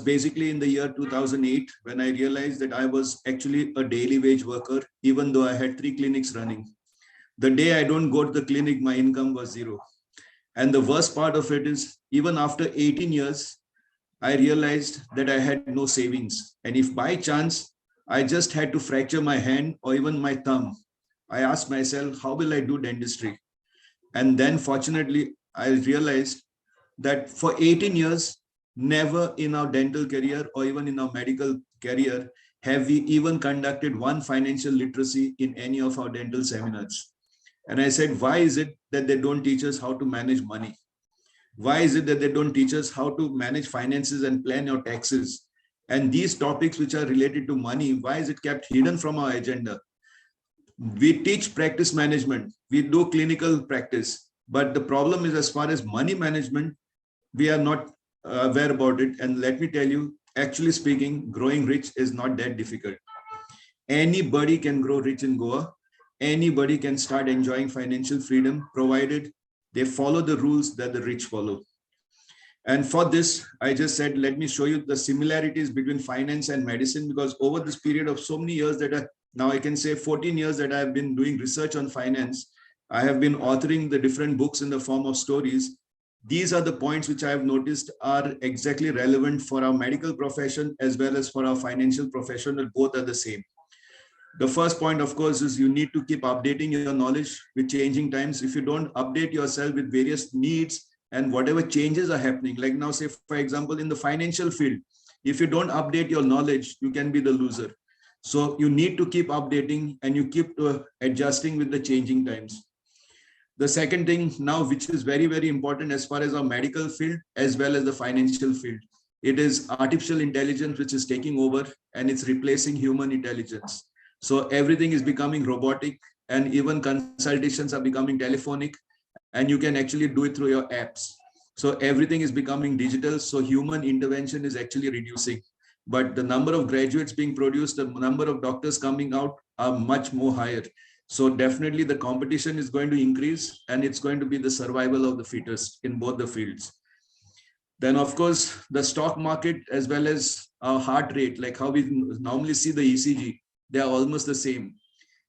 basically in the year 2008 when I realized that I was actually a daily wage worker, even though I had 3 clinics running. The day I don't go to the clinic, my income was zero. And the worst part of it is, even after 18 years, I realized that I had no savings. And if by chance I just had to fracture my hand or even my thumb, I asked myself, how will I do dentistry? And then fortunately, I realized that for 18 years, never in our dental career or even in our medical career have we even conducted one financial literacy in any of our dental seminars. And I said, why is it that they don't teach us how to manage money? Why is it that they don't teach us how to manage finances and plan your taxes? And these topics which are related to money, why is it kept hidden from our agenda? We teach practice management, we do clinical practice, but the problem is as far as money management, we are not aware about it. And let me tell you, actually speaking, growing rich is not that difficult. Anybody can grow rich in Goa. Anybody can start enjoying financial freedom, provided they follow the rules that the rich follow. And for this, I just said, let me show you the similarities between finance and medicine, because over this period of so many years now I can say 14 years that I've been doing research on finance, I have been authoring the different books in the form of stories. These are the points which I have noticed are exactly relevant for our medical profession as well as for our financial profession. Both are the same. The first point, of course, is you need to keep updating your knowledge with changing times. If you don't update yourself with various needs and whatever changes are happening, like now, say, for example, in the financial field, if you don't update your knowledge, you can be the loser. So you need to keep updating and you keep adjusting with the changing times. The second thing now, which is very, very important as far as our medical field as well as the financial field, it is artificial intelligence, which is taking over and it's replacing human intelligence. So everything is becoming robotic and even consultations are becoming telephonic and you can actually do it through your apps. So everything is becoming digital. So human intervention is actually reducing, but the number of graduates being produced, the number of doctors coming out are much more higher. So definitely the competition is going to increase and it's going to be the survival of the fittest in both the fields. Then of course, the stock market as well as our heart rate, like how we normally see the ECG, they are almost the same.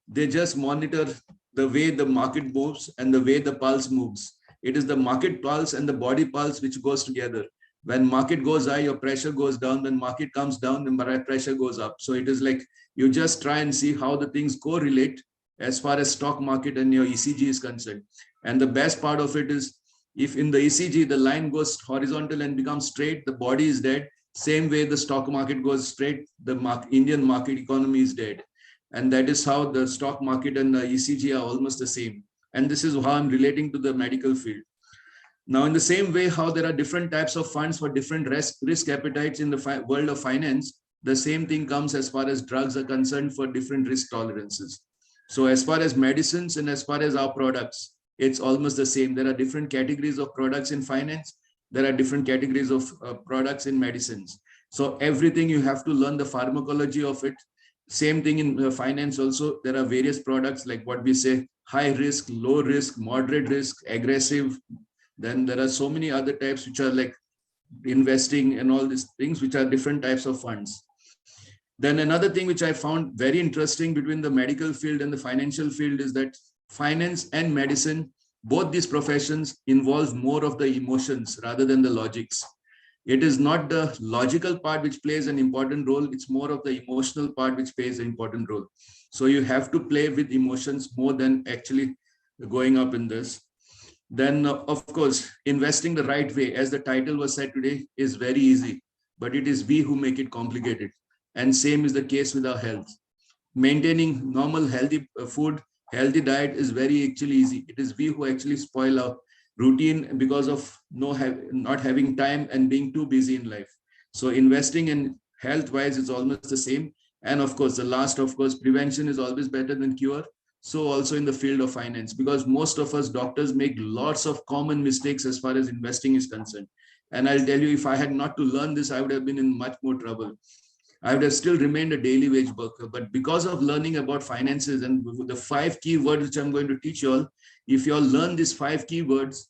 They just monitor the way the market moves and the way the pulse moves. It is the market pulse and the body pulse which goes together. When market goes high, your pressure goes down. When market comes down, the pressure goes up. So it is like you just try and see how the things correlate as far as stock market and your ECG is concerned. And the best part of it is, if in the ECG, the line goes horizontal and becomes straight, the body is dead. Same way the stock market goes straight, the Indian market economy is dead. And that is how the stock market and the ECG are almost the same. And this is how I'm relating to the medical field. Now, in the same way, how there are different types of funds for different risk appetites in the world of finance, the same thing comes as far as drugs are concerned for different risk tolerances. So as far as medicines and as far as our products, it's almost the same. There are different categories of products in finance. There are different categories of products in medicines. So everything you have to learn the pharmacology of it. Same thing in finance also. There are various products like what we say, high risk, low risk, moderate risk, aggressive. Then there are so many other types which are like investing and all these things, which are different types of funds. Then another thing which I found very interesting between the medical field and the financial field is that finance and medicine, both these professions involve more of the emotions rather than the logics. It is not the logical part which plays an important role. It's more of the emotional part which plays an important role. So you have to play with emotions more than actually going up in this. Then, of course, investing the right way, as the title was said today, is very easy, but it is we who make it complicated. And same is the case with our health. Maintaining normal, healthy food, healthy diet is very actually easy. It is we who actually spoil our routine because of not having time and being too busy in life. So investing in health-wise is almost the same. And of course, the last, of course, prevention is always better than cure. So also in the field of finance, because most of us doctors make lots of common mistakes as far as investing is concerned. And I'll tell you, if I had not to learn this, I would have been in much more trouble. I would have still remained a daily wage worker. But because of learning about finances and the 5 key words which I'm going to teach you all, if you all learn these 5 key words,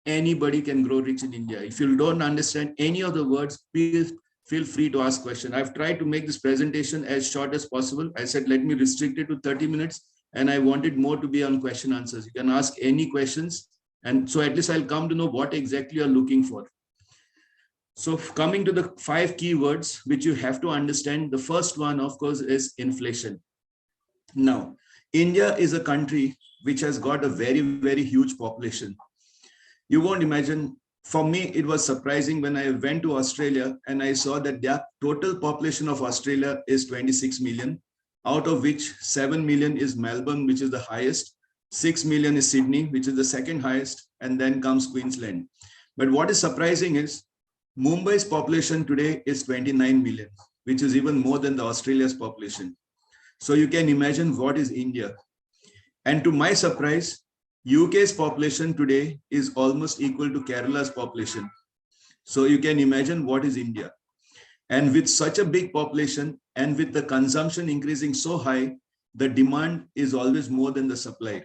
anybody can grow rich in India. If you don't understand any of the words, please feel free to ask questions. I've tried to make this presentation as short as possible. I said, let me restrict it to 30 minutes. And I wanted more to be on question answers. You can ask any questions. And so at least I'll come to know what exactly you're looking for. So coming to the 5 keywords, which you have to understand, the first one, of course, is inflation. Now, India is a country which has got a very, very huge population. You won't imagine, for me, it was surprising when I went to Australia and I saw that the total population of Australia is 26 million, out of which 7 million is Melbourne, which is the highest, 6 million is Sydney, which is the second highest, and then comes Queensland. But what is surprising is Mumbai's population today is 29 million, which is even more than the Australia's population. So you can imagine what is India. And to my surprise, UK's population today is almost equal to Kerala's population. So you can imagine what is India. And with such a big population and with the consumption increasing so high, the demand is always more than the supply.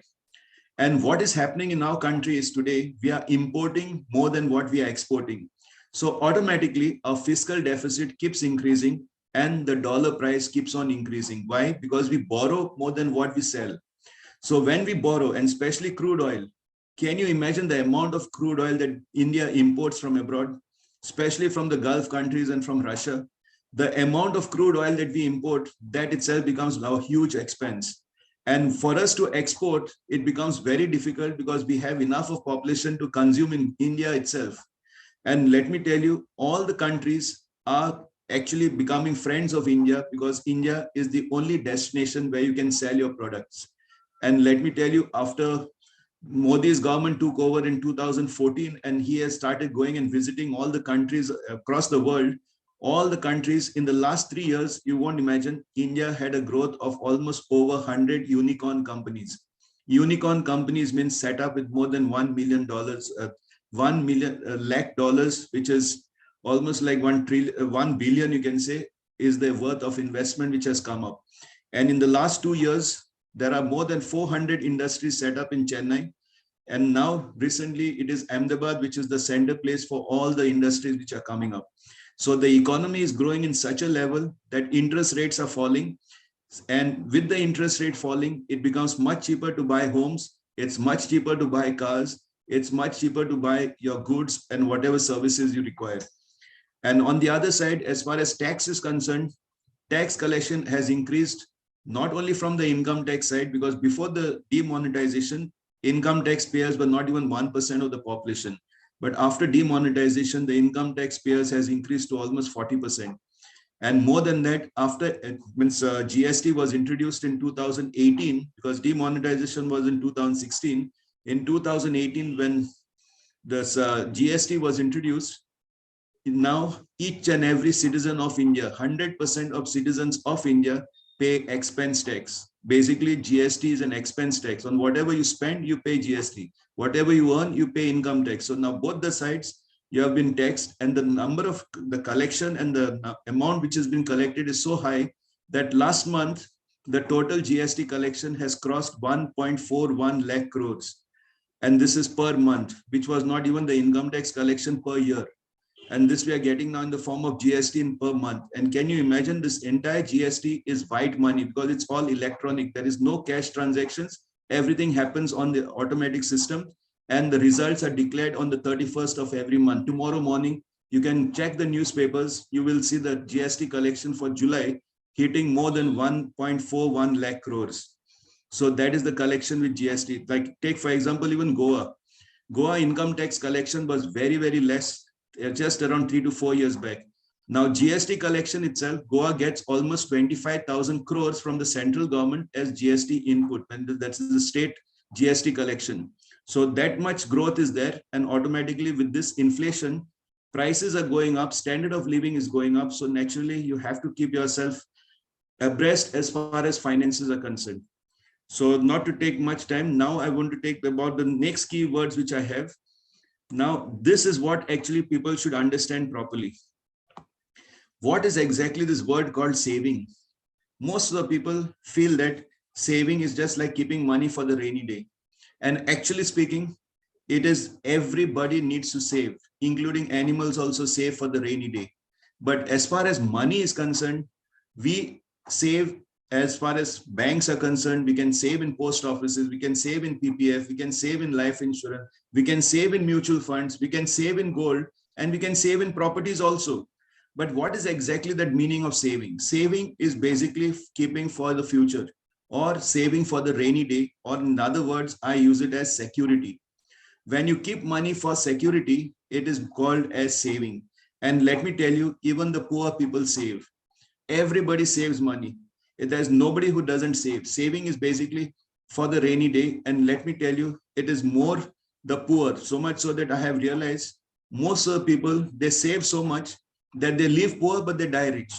And what is happening in our country is today, we are importing more than what we are exporting. So automatically our fiscal deficit keeps increasing and the dollar price keeps on increasing. Why? Because we borrow more than what we sell. So when we borrow, and especially crude oil, can you imagine the amount of crude oil that India imports from abroad, especially from the Gulf countries and from Russia? The amount of crude oil that we import, that itself becomes a huge expense. And for us to export, it becomes very difficult because we have enough of population to consume in India itself. And let me tell you, all the countries are actually becoming friends of India because India is the only destination where you can sell your products. And let me tell you, after Modi's government took over in 2014, and he has started going and visiting all the countries across the world, all the countries in the last 3 years, you won't imagine, India had a growth of almost over 100 unicorn companies. Unicorn companies means set up with more than $1 million, $1 million lakh dollars, which is almost like 1 billion, you can say, is the worth of investment which has come up. And in the last 2 years, there are more than 400 industries set up in Chennai. And now recently it is Ahmedabad, which is the center place for all the industries which are coming up. So the economy is growing in such a level that interest rates are falling. And with the interest rate falling, it becomes much cheaper to buy homes. It's much cheaper to buy cars. It's much cheaper to buy your goods and whatever services you require. And on the other side, as far as tax is concerned, tax collection has increased not only from the income tax side, because before the demonetization, income tax payers were not even 1% of the population. But after demonetization, the income tax payers has increased to almost 40%. And more than that, after GST was introduced in 2018, because demonetization was in 2016. In 2018, when this GST was introduced, now each and every citizen of India, 100% of citizens of India pay expense tax. Basically, GST is an expense tax. On whatever you spend, you pay GST. Whatever you earn, you pay income tax. So now both the sides, you have been taxed, and the number of the collection and the amount which has been collected is so high that last month, the total GST collection has crossed 1.41 lakh crores. And this is per month, which was not even the income tax collection per year. And this we are getting now in the form of GST in per month. And can you imagine, this entire GST is white money because it's all electronic. There is no cash transactions. Everything happens on the automatic system, and the results are declared on the 31st of every month. Tomorrow morning, you can check the newspapers. You will see the GST collection for July hitting more than 1.41 lakh crores. So that is the collection with GST. Like take, for example, even Goa. Goa income tax collection was very, very less just around 3 to 4 years back. Now GST collection itself, Goa gets almost 25,000 crores from the central government as GST input, and that's the state GST collection. So that much growth is there, and automatically with this inflation, prices are going up, standard of living is going up. So naturally you have to keep yourself abreast as far as finances are concerned. So not to take much time, now I want to take about the next keywords which I have. Now, this is what actually people should understand properly. What is exactly this word called saving? Most of the people feel that saving is just like keeping money for the rainy day. And actually speaking, it is everybody needs to save, including animals also save for the rainy day. But as far as money is concerned, we save. As far as banks are concerned, we can save in post offices, we can save in PPF, we can save in life insurance, we can save in mutual funds, we can save in gold, and we can save in properties also. But what is exactly that meaning of saving? Saving is basically keeping for the future, or saving for the rainy day, or in other words, I use it as security. When you keep money for security, it is called as saving. And let me tell you, even the poor people save. Everybody saves money. There's nobody who doesn't save. Saving is basically for the rainy day. And let me tell you, it is more the poor, so much so that I have realized most of the people, they save so much that they live poor, but they die rich.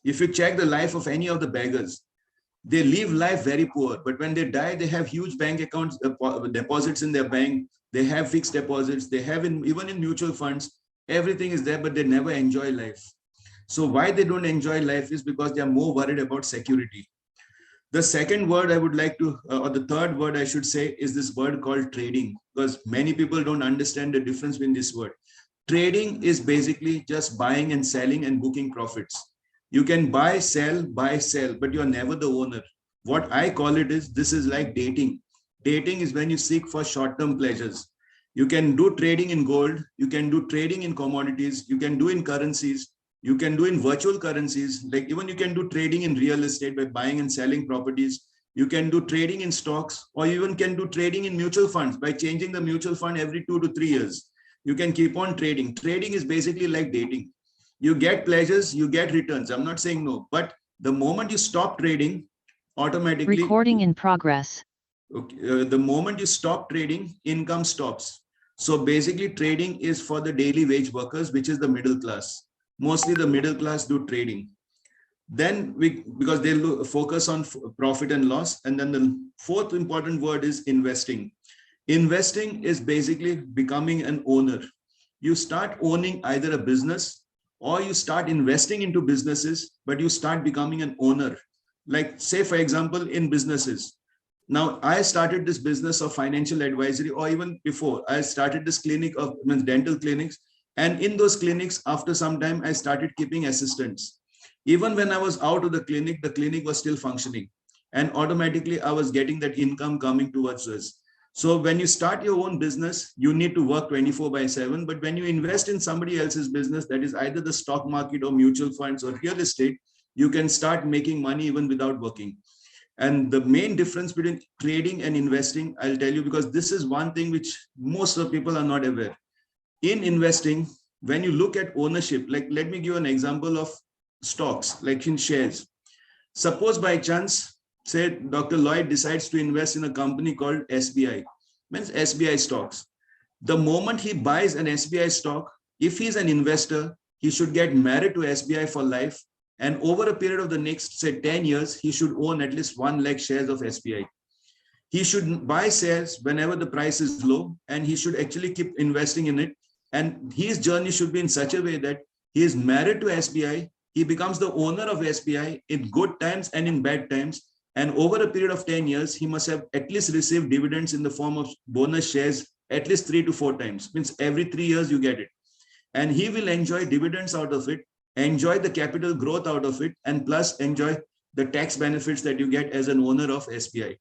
If you check the life of any of the beggars, they live life very poor, but when they die, they have huge bank accounts, deposits in their bank. They have fixed deposits. They have even in mutual funds, everything is there, but they never enjoy life. So why they don't enjoy life is because they are more worried about security. The second word I would like to, or the third word I should say, is this word called trading, because many people don't understand the difference between this word. Trading is basically just buying and selling and booking profits. You can buy, sell, but you're never the owner. What I call it is, this is like dating. Dating is when you seek for short-term pleasures. You can do trading in gold, you can do trading in commodities, you can do in currencies, you can do in virtual currencies, like even you can do trading in real estate by buying and selling properties. You can do trading in stocks, or you even can do trading in mutual funds by changing the mutual fund every 2 to 3 years. You can keep on trading. Trading is basically like dating. You get pleasures, you get returns. I'm not saying no, but the moment you stop trading, automatically. Recording in progress. Okay, the moment you stop trading, income stops. So basically, trading is for the daily wage workers, which is the middle class. Mostly the middle class do trading. Then because they focus on profit and loss. And then the fourth important word is investing. Investing is basically becoming an owner. You start owning either a business, or you start investing into businesses, but you start becoming an owner. Like say, for example, in businesses. Now, I started this business of financial advisory, or even before, I started this clinic of dental clinics. And in those clinics, after some time, I started keeping assistants. Even when I was out of the clinic was still functioning. And automatically, I was getting that income coming towards us. So when you start your own business, you need to work 24/7. But when you invest in somebody else's business, that is either the stock market or mutual funds or real estate, you can start making money even without working. And the main difference between trading and investing, I'll tell you, because this is one thing which most of people are not aware. In investing, when you look at ownership, like let me give an example of stocks, like in shares. Suppose by chance, say Dr. Lloyd decides to invest in a company called SBI, means SBI stocks. The moment he buys an SBI stock, if he's an investor, he should get married to SBI for life. And over a period of the next, say, 10 years, he should own at least 1 lakh shares of SBI. He should buy shares whenever the price is low, and he should actually keep investing in it. And his journey should be in such a way that he is married to SBI. He becomes the owner of SBI in good times and in bad times. And over a period of 10 years, he must have at least received dividends in the form of bonus shares at least 3 to 4 times. Means every 3 years you get it. And he will enjoy dividends out of it, enjoy the capital growth out of it, and plus enjoy the tax benefits that you get as an owner of SBI.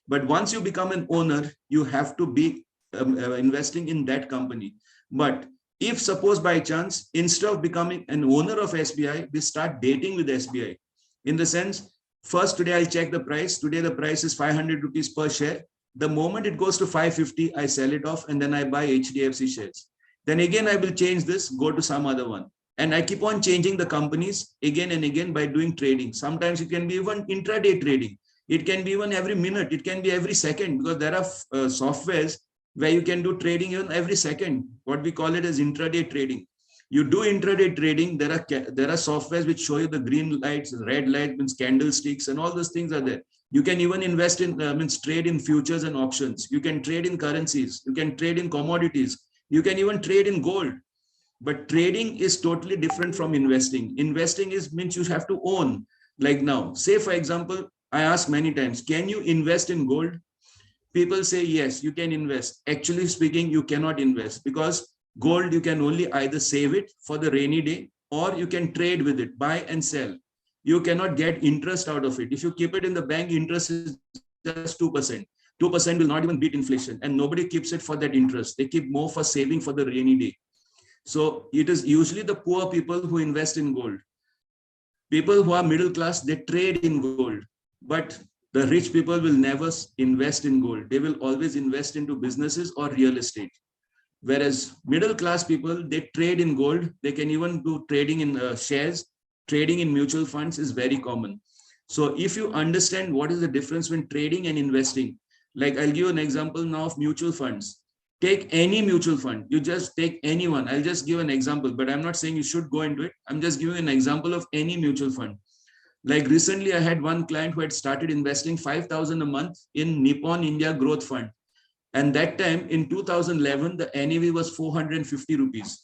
But once you become an owner, you have to be investing in that company. But if suppose by chance, instead of becoming an owner of SBI, we start dating with SBI, in the sense, first today I'll check the price. Today the price is 500 rupees per share. The moment it goes to 550, I sell it off, and then I buy HDFC shares. Then again, I will change this, go to some other one. And I keep on changing the companies again and again by doing trading. Sometimes it can be even intraday trading. It can be even every minute. It can be every second, because there are softwares where you can do trading even every second. What we call it as intraday trading. You do intraday trading. There are softwares which show you the green lights, red light means candlesticks, and all those things are there. You can even invest in means trade in futures and options. You can trade in currencies. You can trade in commodities. You can even trade in gold. But trading is totally different from investing. Investing means you have to own. Like now, say for example, I ask many times, can you invest in gold? People say, yes, you can invest. Actually speaking, you cannot invest, because gold, you can only either save it for the rainy day, or you can trade with it, buy and sell. You cannot get interest out of it. If you keep it in the bank, interest is just 2%. 2% will not even beat inflation, and nobody keeps it for that interest. They keep more for saving for the rainy day. So it is usually the poor people who invest in gold. People who are middle class, they trade in gold, but the rich people will never invest in gold. They will always invest into businesses or real estate. Whereas middle class people, they trade in gold. They can even do trading in shares. Trading in mutual funds is very common. So if you understand what is the difference between trading and investing, like I'll give you an example now of mutual funds. Take any mutual fund. You just take anyone. I'll just give an example, but I'm not saying you should go into it. I'm just giving an example of any mutual fund. Like recently, I had one client who had started investing 5,000 a month in Nippon India Growth Fund. And that time in 2011, the NAV was 450 rupees.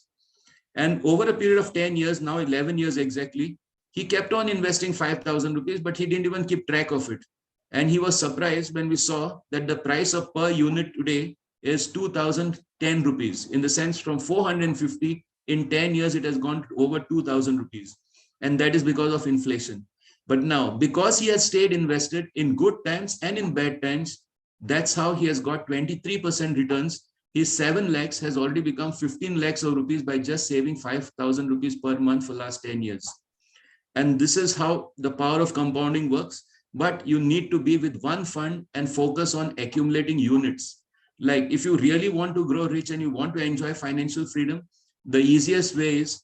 And over a period of 10 years, now 11 years exactly, he kept on investing 5,000 rupees, but he didn't even keep track of it. And he was surprised when we saw that the price of per unit today is 2,010 rupees. In the sense, from 450 in 10 years, it has gone to over 2,000 rupees. And that is because of inflation. But now, because he has stayed invested in good times and in bad times, that's how he has got 23% returns. His 7 lakhs has already become 15 lakhs of rupees by just saving 5,000 rupees per month for last 10 years. And this is how the power of compounding works. But you need to be with one fund and focus on accumulating units. Like if you really want to grow rich and you want to enjoy financial freedom, the easiest way is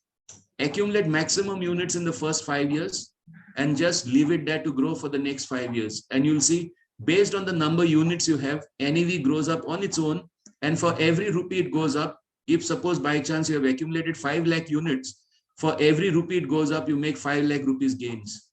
accumulate maximum units in the first 5 years and just leave it there to grow for the next 5 years. And you'll see, based on the number of units you have, NAV grows up on its own. And for every rupee it goes up, if suppose by chance you have accumulated 5 lakh units, for every rupee it goes up, you make 5 lakh rupees gains.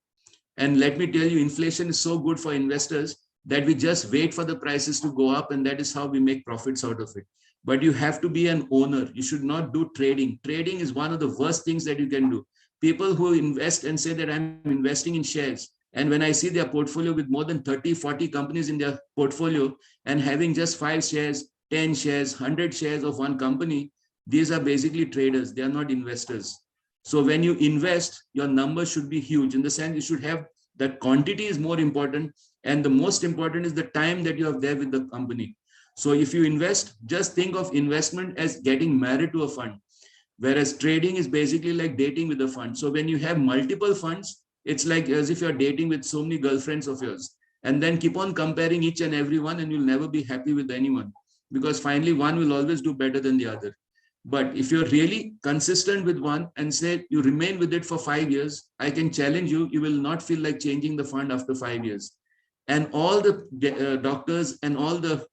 And let me tell you, inflation is so good for investors that we just wait for the prices to go up, and that is how we make profits out of it. But you have to be an owner. You should not do trading. Trading is one of the worst things that you can do. People who invest and say that I'm investing in shares, and when I see their portfolio with more than 30, 40 companies in their portfolio and having just 5 shares, 10 shares, 100 shares of one company, these are basically traders. They are not investors. So when you invest, your number should be huge. In the sense, you should have that quantity is more important. And the most important is the time that you have there with the company. So if you invest, just think of investment as getting married to a fund. Whereas trading is basically like dating with a fund. So when you have multiple funds, it's like as if you're dating with so many girlfriends of yours. And then keep on comparing each and every one, and you'll never be happy with anyone. Because finally, one will always do better than the other. But if you're really consistent with one and say you remain with it for 5 years, I can challenge you, you will not feel like changing the fund after 5 years. And all the doctors and all the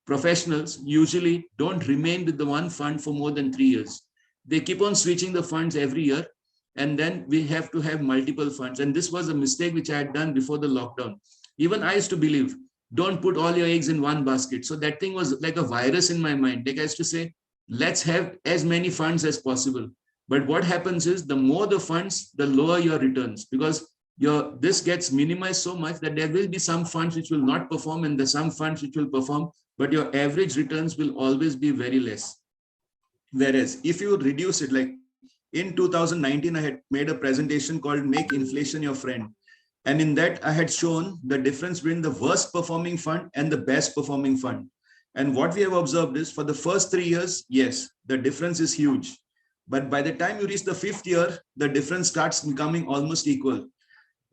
professionals usually don't remain with the one fund for more than 3 years. They keep on switching the funds every year. And then we have to have multiple funds. And this was a mistake which I had done before the lockdown. Even I used to believe, don't put all your eggs in one basket. So that thing was like a virus in my mind. Like I used to say, let's have as many funds as possible. But what happens is the more the funds, the lower your returns, because this gets minimized so much that there will be some funds which will not perform and there's some funds which will perform, but your average returns will always be very less. Whereas if you reduce it, like in 2019, I had made a presentation called Make Inflation Your Friend. And in that, I had shown the difference between the worst performing fund and the best performing fund. And what we have observed is for the first 3 years, yes, the difference is huge. But by the time you reach the 5th year, the difference starts becoming almost equal.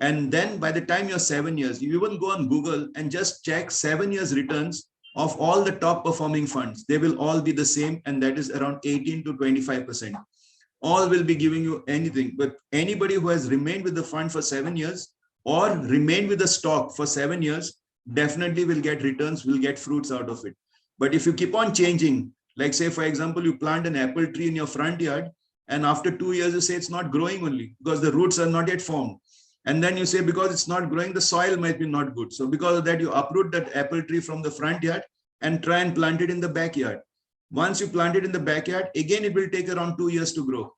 And then by the time you're 7 years, you even go on Google and just check 7 years returns of all the top performing funds. They will all be the same. And that is around 18 to 25%. All will be giving you anything. But anybody who has remained with the fund for 7 years or remained with the stock for 7 years definitely will get returns, will get fruits out of it. But if you keep on changing, like say, for example, you plant an apple tree in your front yard, and after 2 years, you say it's not growing only because the roots are not yet formed. And then you say, because it's not growing, the soil might be not good. So because of that, you uproot that apple tree from the front yard and try and plant it in the backyard. Once you plant it in the backyard, again, it will take around 2 years to grow.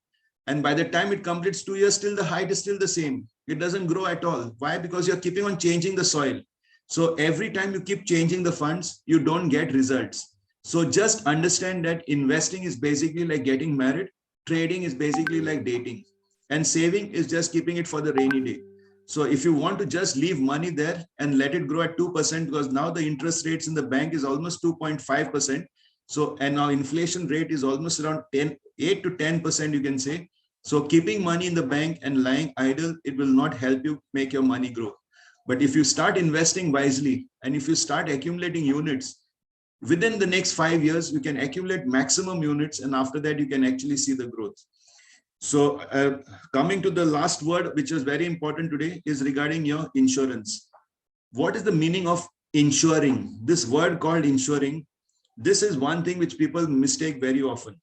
And by the time it completes 2 years, still the height is still the same. It doesn't grow at all. Why? Because you're keeping on changing the soil. So every time you keep changing the funds, you don't get results. So just understand that investing is basically like getting married. Trading is basically like dating. and saving is just keeping it for the rainy day. So if you want to just leave money there and let it grow at 2%, because now the interest rates in the bank is almost 2.5%. So, and now inflation rate is almost around 8 to 10%, you can say. So keeping money in the bank and lying idle, it will not help you make your money grow. But if you start investing wisely and if you start accumulating units, within the next 5 years, you can accumulate maximum units, and after that, you can actually see the growth. So coming to the last word, which is very important today, is regarding your insurance. What is the meaning of insuring? This word called insuring, this is one thing which people mistake very often.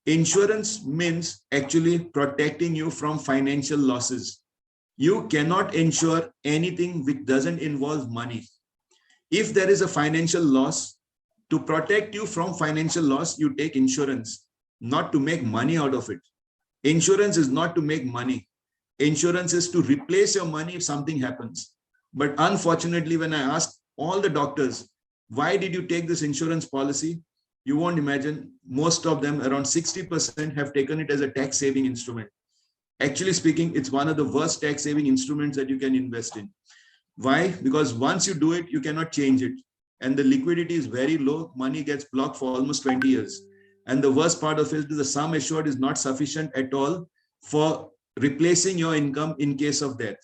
Insurance means actually protecting you from financial losses. You cannot insure anything which doesn't involve money. If there is a financial loss, to protect you from financial loss, you take insurance, not to make money out of it. Insurance is not to make money. Insurance is to replace your money if something happens. But unfortunately, when I ask all the doctors, why did you take this insurance policy? You won't imagine, most of them, around 60%, have taken it as a tax saving instrument. Actually speaking, it's one of the worst tax saving instruments that you can invest in. Why? Because once you do it, you cannot change it. And the liquidity is very low. Money gets blocked for almost 20 years. And the worst part of it is the sum assured is not sufficient at all for replacing your income in case of death.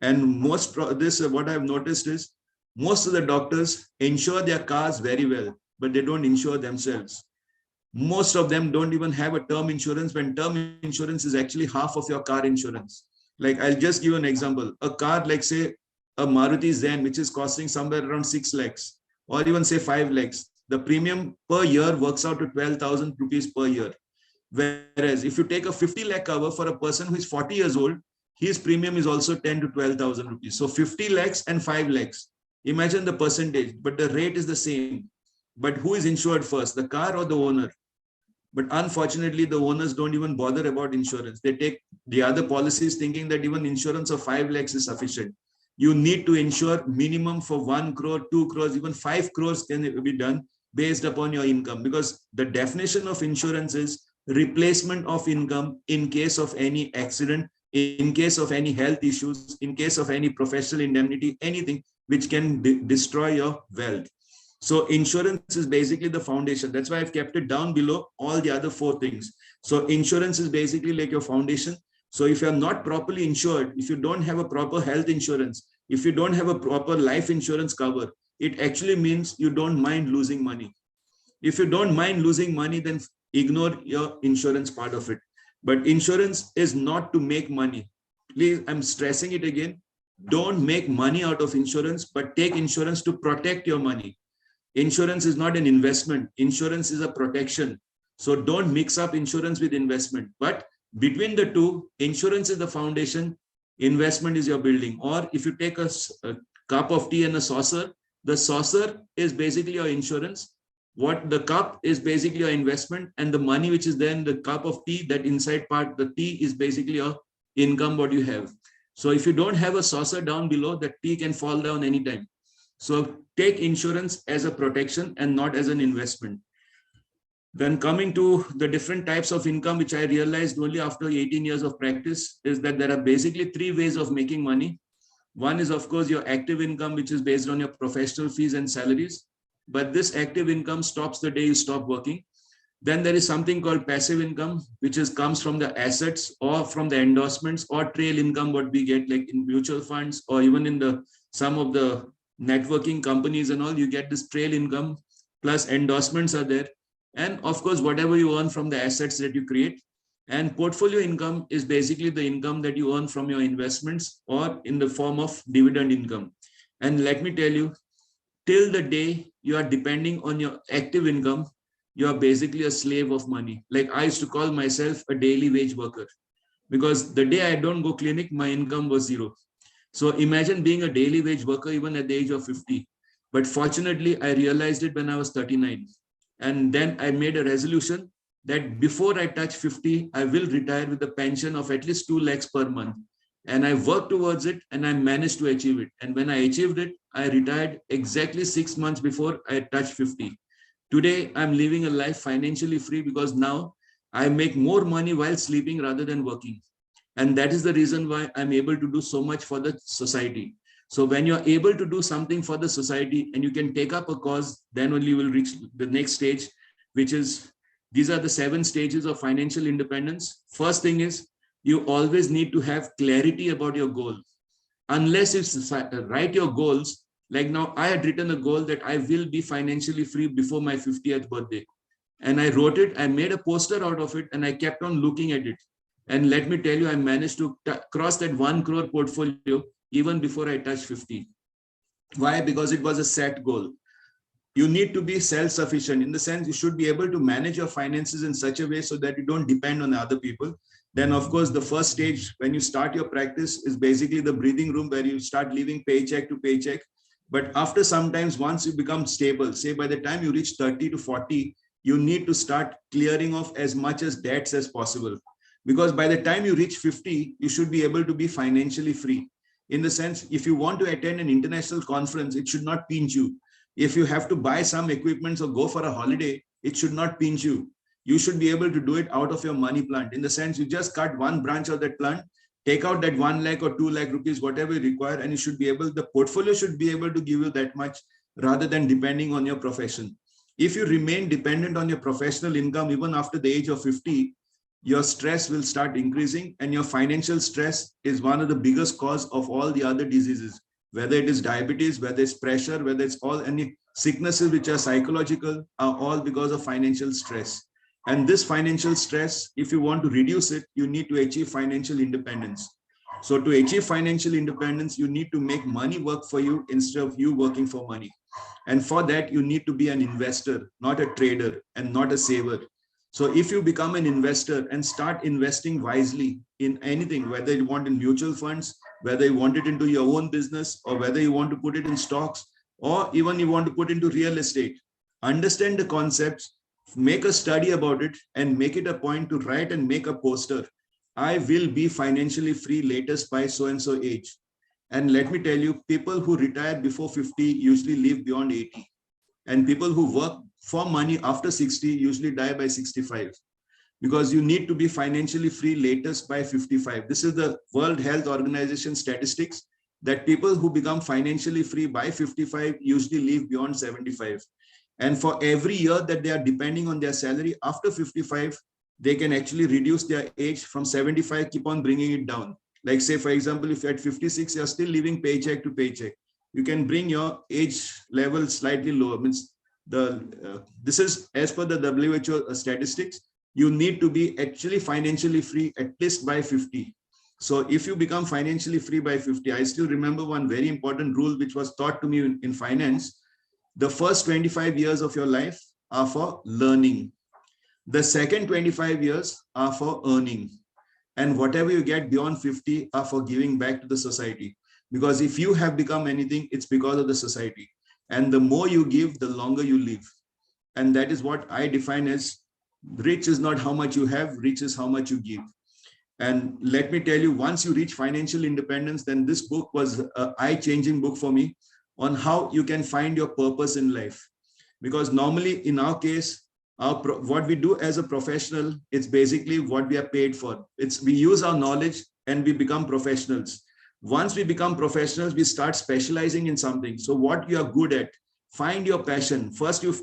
And what I've noticed is most of the doctors insure their cars very well, but they don't insure themselves. Most of them don't even have a term insurance, when term insurance is actually half of your car insurance. Like, I'll just give an example. A car, like say a Maruti Zen, which is costing somewhere around 6 lakhs or even say 5 lakhs, the premium per year works out to 12,000 rupees per year. Whereas if you take a 50 lakh cover for a person who is 40 years old, his premium is also 10 to 12,000 rupees. So 50 lakhs and 5 lakhs. Imagine the percentage, but the rate is the same. But who is insured first, the car or the owner? But unfortunately, the owners don't even bother about insurance. They take the other policies thinking that even insurance of 5 lakhs is sufficient. You need to insure minimum for 1 crore, 2 crores, even 5 crores can be done based upon your income. Because the definition of insurance is replacement of income in case of any accident, in case of any health issues, in case of any professional indemnity, anything which can destroy your wealth. So insurance is basically the foundation. That's why I've kept it down below all the other 4 things. So insurance is basically like your foundation. So if you're not properly insured, if you don't have a proper health insurance, if you don't have a proper life insurance cover, it actually means you don't mind losing money. If you don't mind losing money, then ignore your insurance part of it. But insurance is not to make money. Please, I'm stressing it again. Don't make money out of insurance, but take insurance to protect your money. Insurance is not an investment. Insurance is a protection. So don't mix up insurance with investment. But between the two, insurance is the foundation, investment is your building. Or if you take a cup of tea and a saucer, the saucer is basically your insurance. What the cup is basically your investment, and the money which is there in the cup of tea, that inside part, the tea is basically your income, what you have. So if you don't have a saucer down below, the tea can fall down anytime. So take insurance as a protection and not as an investment. Then coming to the different types of income, which I realized only after 18 years of practice, is that there are basically 3 ways of making money. One is, of course, your active income, which is based on your professional fees and salaries. But this active income stops the day you stop working. Then there is something called passive income, which comes from the assets or from the endorsements or trail income, what we get like in mutual funds or even in some of the networking companies and all, you get this trail income plus endorsements are there. And of course, whatever you earn from the assets that you create. And portfolio income is basically the income that you earn from your investments or in the form of dividend income. And let me tell you, till the day you are depending on your active income, you are basically a slave of money. Like I used to call myself a daily wage worker, because the day I don't go clinic, my income was 0. So imagine being a daily wage worker even at the age of 50. But fortunately, I realized it when I was 39. And then I made a resolution that before I touch 50, I will retire with a pension of at least 2 lakhs per month. And I worked towards it and I managed to achieve it. And when I achieved it, I retired exactly 6 months before I touched 50. Today, I'm living a life financially free because now I make more money while sleeping rather than working. And that is the reason why I'm able to do so much for the society. So when you're able to do something for the society and you can take up a cause, then only you will reach the next stage, which is, these are the 7 stages of financial independence. First thing is, you always need to have clarity about your goal. Unless you write your goals, like now I had written a goal that I will be financially free before my 50th birthday. And I wrote it, I made a poster out of it, and I kept on looking at it. And let me tell you, I managed to cross that 1 crore portfolio even before I touched 50. Why? Because it was a set goal. You need to be self-sufficient, in the sense you should be able to manage your finances in such a way so that you don't depend on other people. Then, of course, the first stage when you start your practice is basically the breathing room, where you start living paycheck to paycheck. But after sometimes, once you become stable, say by the time you reach 30 to 40, you need to start clearing off as much as debts as possible. Because by the time you reach 50, you should be able to be financially free. In the sense, if you want to attend an international conference, it should not pinch you. If you have to buy some equipment or go for a holiday, it should not pinch you. You should be able to do it out of your money plant. In the sense, you just cut one branch of that plant, take out that 1 lakh or 2 lakh rupees, whatever you require, and you should be able, the portfolio should be able to give you that much, rather than depending on your profession. If you remain dependent on your professional income, even after the age of 50, your stress will start increasing, and your financial stress is one of the biggest cause of all the other diseases, whether it is diabetes, whether it's pressure, whether it's all any sicknesses which are psychological, are all because of financial stress. And this financial stress, if you want to reduce it, you need to achieve financial independence. So to achieve financial independence, you need to make money work for you instead of you working for money. And for that, you need to be an investor, not a trader, and not a saver. So if you become an investor and start investing wisely in anything, whether you want in mutual funds, whether you want it into your own business, or whether you want to put it in stocks, or even you want to put into real estate, understand the concepts, make a study about it, and make it a point to write and make a poster. I will be financially free latest by so-and-so age. And let me tell you, people who retire before 50 usually live beyond 80. And people who work for money after 60 usually die by 65. Because you need to be financially free latest by 55. This is the World Health Organization statistics, that people who become financially free by 55 usually live beyond 75. And for every year that they are depending on their salary after 55, they can actually reduce their age from 75, keep on bringing it down. Like say, for example, if at 56, you're still living paycheck to paycheck, you can bring your age level slightly lower. Means this is as per the WHO statistics, you need to be actually financially free at least by 50. So if you become financially free by 50, I still remember one very important rule which was taught to me in finance. The first 25 years of your life are for learning. The second 25 years are for earning. And whatever you get beyond 50 are for giving back to the society. Because if you have become anything, it's because of the society. And the more you give, the longer you live. And that is what I define as rich is not how much you have, rich is how much you give. And let me tell you, once you reach financial independence, then this book was an eye-changing book for me on how you can find your purpose in life. Because normally in our case, what we do as a professional, it's basically what we are paid for. We use our knowledge and we become professionals. Once we become professionals, we start specializing in something. So what you are good at, find your passion. First, you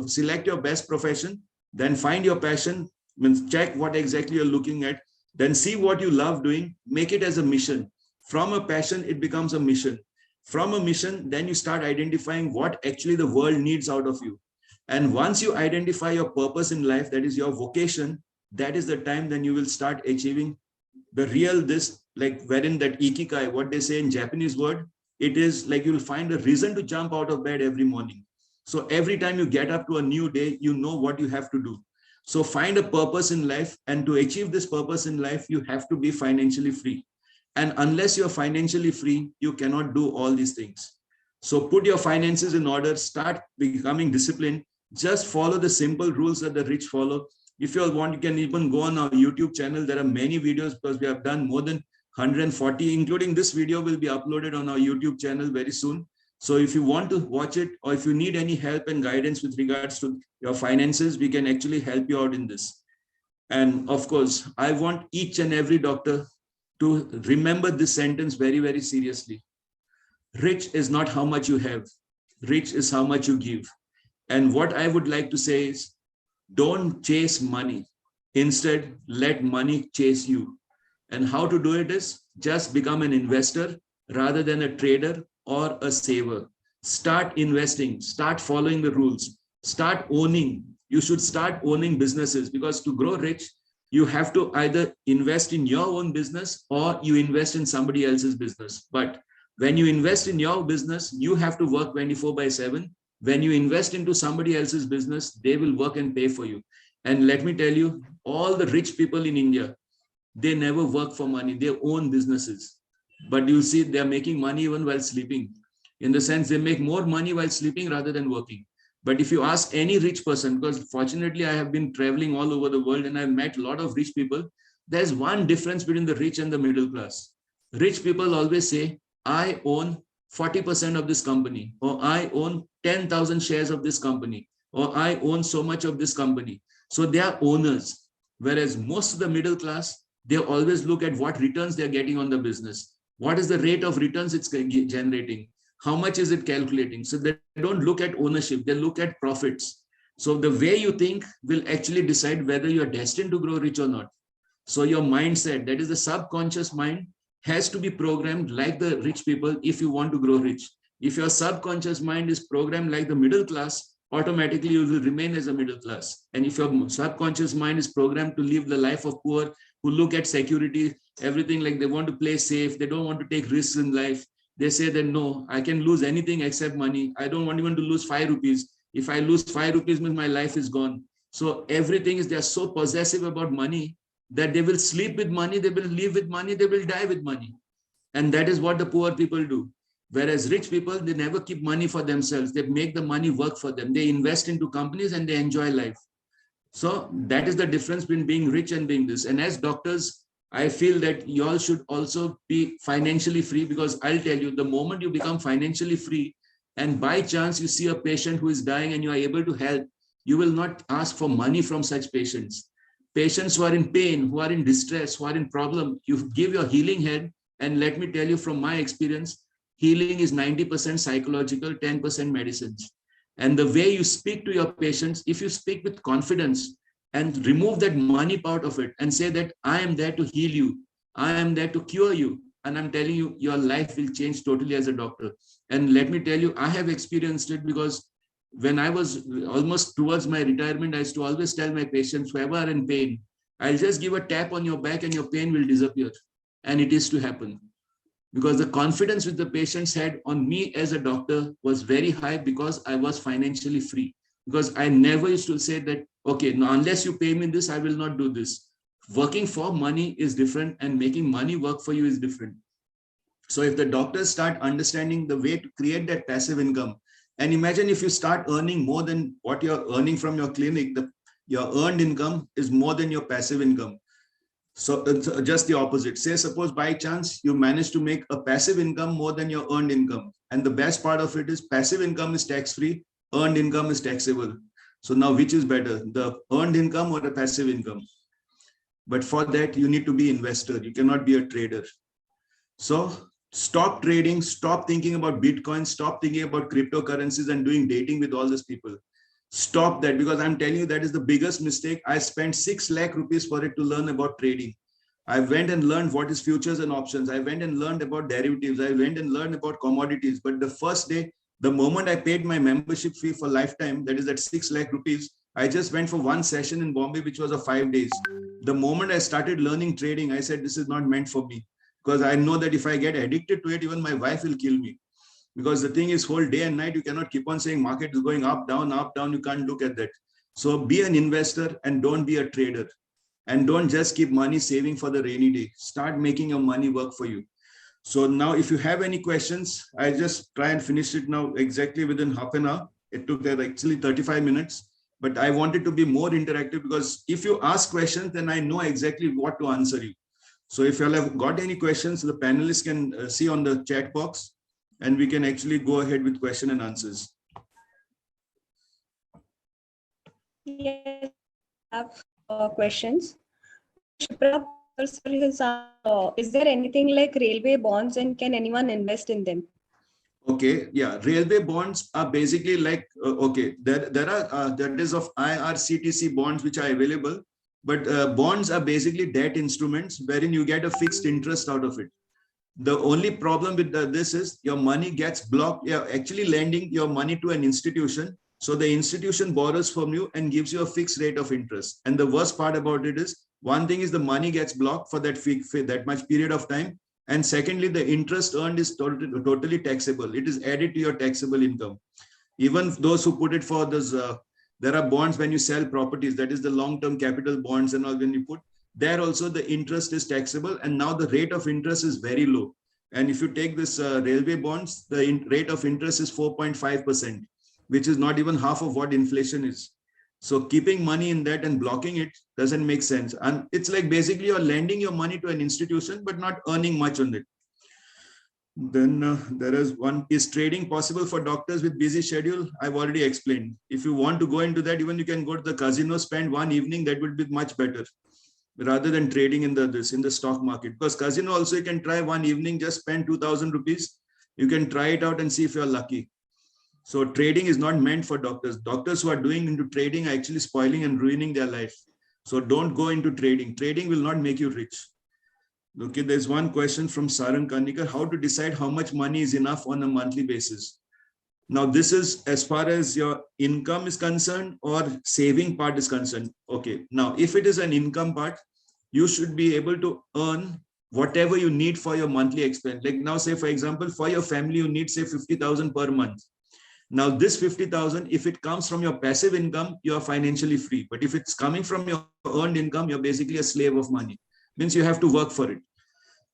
select your best profession, then find your passion, means check what exactly you're looking at, then see what you love doing, make it as a mission. From a passion, it becomes a mission. From a mission, then you start identifying what actually the world needs out of you. And once you identify your purpose in life, that is your vocation, that is the time then you will start achieving the real this, like wherein that ikigai, what they say in Japanese word, it is like you'll find a reason to jump out of bed every morning. So every time you get up to a new day, you know what you have to do. So find a purpose in life, and to achieve this purpose in life, you have to be financially free. And unless you're financially free, you cannot do all these things. So put your finances in order, start becoming disciplined, just follow the simple rules that the rich follow. If you all want, you can even go on our YouTube channel. There are many videos because we have done more than 140, including this video will be uploaded on our YouTube channel very soon. So if you want to watch it, or if you need any help and guidance with regards to your finances, we can actually help you out in this. And of course, I want each and every doctor to remember this sentence very, very seriously. Rich is not how much you have. Rich is how much you give. And what I would like to say is, don't chase money. Instead, let money chase you. And how to do it is just become an investor rather than a trader or a saver. Start investing, start following the rules, start owning. You should start owning businesses, because to grow rich, you have to either invest in your own business or you invest in somebody else's business. But when you invest in your business, you have to work 24/7. When you invest into somebody else's business, they will work and pay for you. And let me tell you, all the rich people in India, they never work for money. They own businesses. But you see, they're making money even while sleeping. In the sense, they make more money while sleeping rather than working. But if you ask any rich person, because fortunately I have been traveling all over the world and I've met a lot of rich people, there's one difference between the rich and the middle class. Rich people always say, I own 40% of this company, or I own 10,000 shares of this company, or I own so much of this company. So they are owners. Whereas most of the middle class, they always look at what returns they're getting on the business. What is the rate of returns it's generating? How much is it calculating? So they don't look at ownership, they look at profits. So the way you think will actually decide whether you're destined to grow rich or not. So your mindset, that is the subconscious mind, has to be programmed like the rich people if you want to grow rich. If your subconscious mind is programmed like the middle class, automatically you will remain as a middle class. And if your subconscious mind is programmed to live the life of poor, who look at security, everything like they want to play safe, they don't want to take risks in life. They say that, no, I can lose anything except money. I don't want even to lose 5 rupees. If I lose 5 rupees, means my life is gone. So everything is, they're so possessive about money that they will sleep with money, they will live with money, they will die with money. And that is what the poor people do. Whereas rich people, they never keep money for themselves. They make the money work for them. They invest into companies and they enjoy life. So that is the difference between being rich and being this. And as doctors, I feel that you all should also be financially free, because I'll tell you, the moment you become financially free and by chance you see a patient who is dying and you are able to help, you will not ask for money from such patients. Patients who are in pain, who are in distress, who are in problem, you give your healing hand. And let me tell you from my experience, healing is 90% psychological, 10% medicines. And the way you speak to your patients, if you speak with confidence and remove that money part of it and say that I am there to heal you, I am there to cure you, and I'm telling you, your life will change totally as a doctor. And let me tell you, I have experienced it, because when I was almost towards my retirement, I used to always tell my patients, whoever are in pain, I'll just give a tap on your back and your pain will disappear. And it is to happen. Because the confidence which the patients had on me as a doctor was very high, because I was financially free. Because I never used to say that, okay, now unless you pay me this, I will not do this. Working for money is different and making money work for you is different. So if the doctors start understanding the way to create that passive income, and imagine if you start earning more than what you're earning from your clinic, your earned income is more than your passive income. So it's just the opposite. Say, suppose by chance you manage to make a passive income more than your earned income. And the best part of it is passive income is tax-free, earned income is taxable. So now which is better, the earned income or the passive income? But for that, you need to be an investor. You cannot be a trader. So stop trading, stop thinking about Bitcoin, stop thinking about cryptocurrencies and doing dating with all these people. Stop that, because I'm telling you, that is the biggest mistake. I spent 6 lakh rupees for it to learn about trading. I went and learned what is futures and options. I went and learned about derivatives. I went and learned about commodities. But the first day, the moment I paid my membership fee for lifetime, that is at 6 lakh rupees, I just went for one session in Bombay, which was of 5 days. The moment I started learning trading, I said, this is not meant for me, because I know that if I get addicted to it, even my wife will kill me. Because the thing is, whole day and night, you cannot keep on saying market is going up, down, up, down. You can't look at that. So be an investor and don't be a trader. And don't just keep money saving for the rainy day. Start making your money work for you. So now if you have any questions, I just try and finish it now exactly within half an hour. It took actually 35 minutes, but I wanted to be more interactive, because if you ask questions, then I know exactly what to answer you. So if you all have got any questions, the panelists can see on the chat box, and we can actually go ahead with question and answers. Yes, I have questions. Shipra Is there anything like railway bonds and can anyone invest in them? Okay, yeah, railway bonds are basically like, okay, there are, that is of IRCTC bonds which are available, but bonds are basically debt instruments wherein you get a fixed interest out of it. The only problem with this is your money gets blocked. You're actually lending your money to an institution. So the institution borrows from you and gives you a fixed rate of interest. And the worst part about it is, one thing is the money gets blocked for that much period of time. And secondly, the interest earned is totally taxable. It is added to your taxable income. Even those who put it for this, there are bonds when you sell properties, that is the long-term capital bonds and all, when you put, there also the interest is taxable, and now the rate of interest is very low. And if you take this railway bonds, the rate of interest is 4.5%, which is not even half of what inflation is. So keeping money in that and blocking it doesn't make sense. And it's like basically you're lending your money to an institution, but not earning much on it. Then there is one, is trading possible for doctors with busy schedule? I've already explained. If you want to go into that, even you can go to the casino, spend one evening, that would be much better rather than trading in the stock market. Because casino also you can try one evening, just spend 2,000 rupees. You can try it out and see if you're lucky. So trading is not meant for doctors. Doctors who are doing into trading are actually spoiling and ruining their life. So don't go into trading. Trading will not make you rich. Okay, there's one question from Sarang Kanikar. How to decide how much money is enough on a monthly basis? Now, this is as far as your income is concerned or saving part is concerned. Okay, now if it is an income part, you should be able to earn whatever you need for your monthly expense. Like now, say for example, for your family, you need say 50,000 per month. Now this 50,000, if it comes from your passive income, you are financially free. But if it's coming from your earned income, you're basically a slave of money. Means you have to work for it.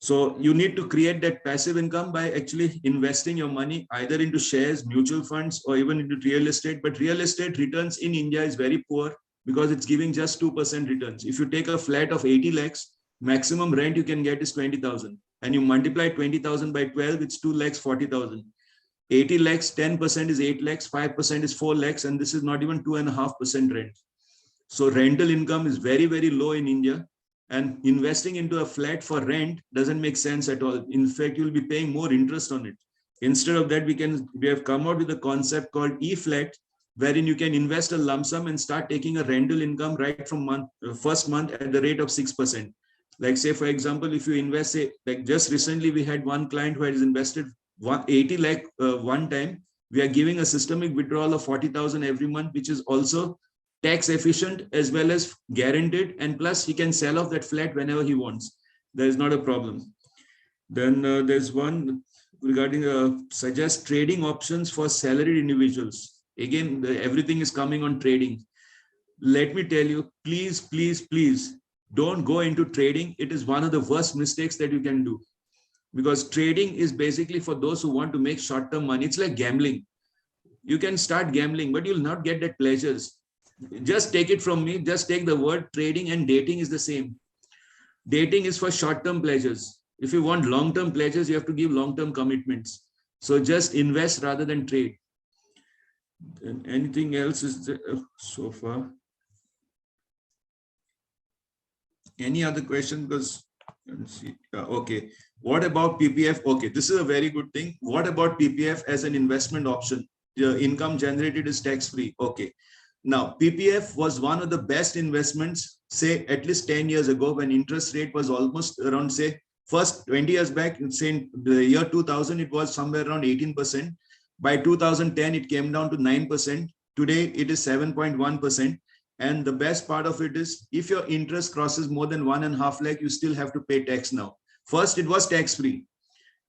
So you need to create that passive income by actually investing your money either into shares, mutual funds, or even into real estate. But real estate returns in India is very poor because it's giving just 2% returns. If you take a flat of 80 lakhs, maximum rent you can get is 20,000. And you multiply 20,000 by 12, it's 2 lakhs 40,000. 80 lakhs, 10% is 8 lakhs, 5% is 4 lakhs, and this is not even 2.5% rent. So rental income is very, very low in India. And investing into a flat for rent doesn't make sense at all. In fact, you'll be paying more interest on it. Instead of that, we have come out with a concept called E-flat, wherein you can invest a lump sum and start taking a rental income right from first month at the rate of 6%. Like say, for example, if you invest, say, like just recently, we had one client who has invested 80 lakh one time. We are giving a systemic withdrawal of 40,000 every month, which is also tax efficient as well as guaranteed, and plus he can sell off that flat whenever he wants. There is not a problem. Then there's one regarding suggest trading options for salaried individuals. Again, everything is coming on trading. Let me tell you, please, please, please don't go into trading. It is one of the worst mistakes that you can do, because trading is basically for those who want to make short-term money. It's like gambling. You can start gambling, but you'll not get that pleasures. Just take it from me. Just take the word. Trading and dating is the same. Dating is for short-term pleasures. If you want long-term pleasures, you have to give long-term commitments. So just invest rather than trade. And anything else is there so far? Any other question? Because let's see. Okay. What about PPF? Okay, this is a very good thing. What about PPF as an investment option? The income generated is tax-free. Okay. Now, PPF was one of the best investments, say at least 10 years ago, when interest rate was almost around, say, first 20 years back, say in the year 2000, it was somewhere around 18%. By 2010, it came down to 9%. Today, it is 7.1%. And the best part of it is, if your interest crosses more than 1.5 lakh, you still have to pay tax now. First, it was tax-free.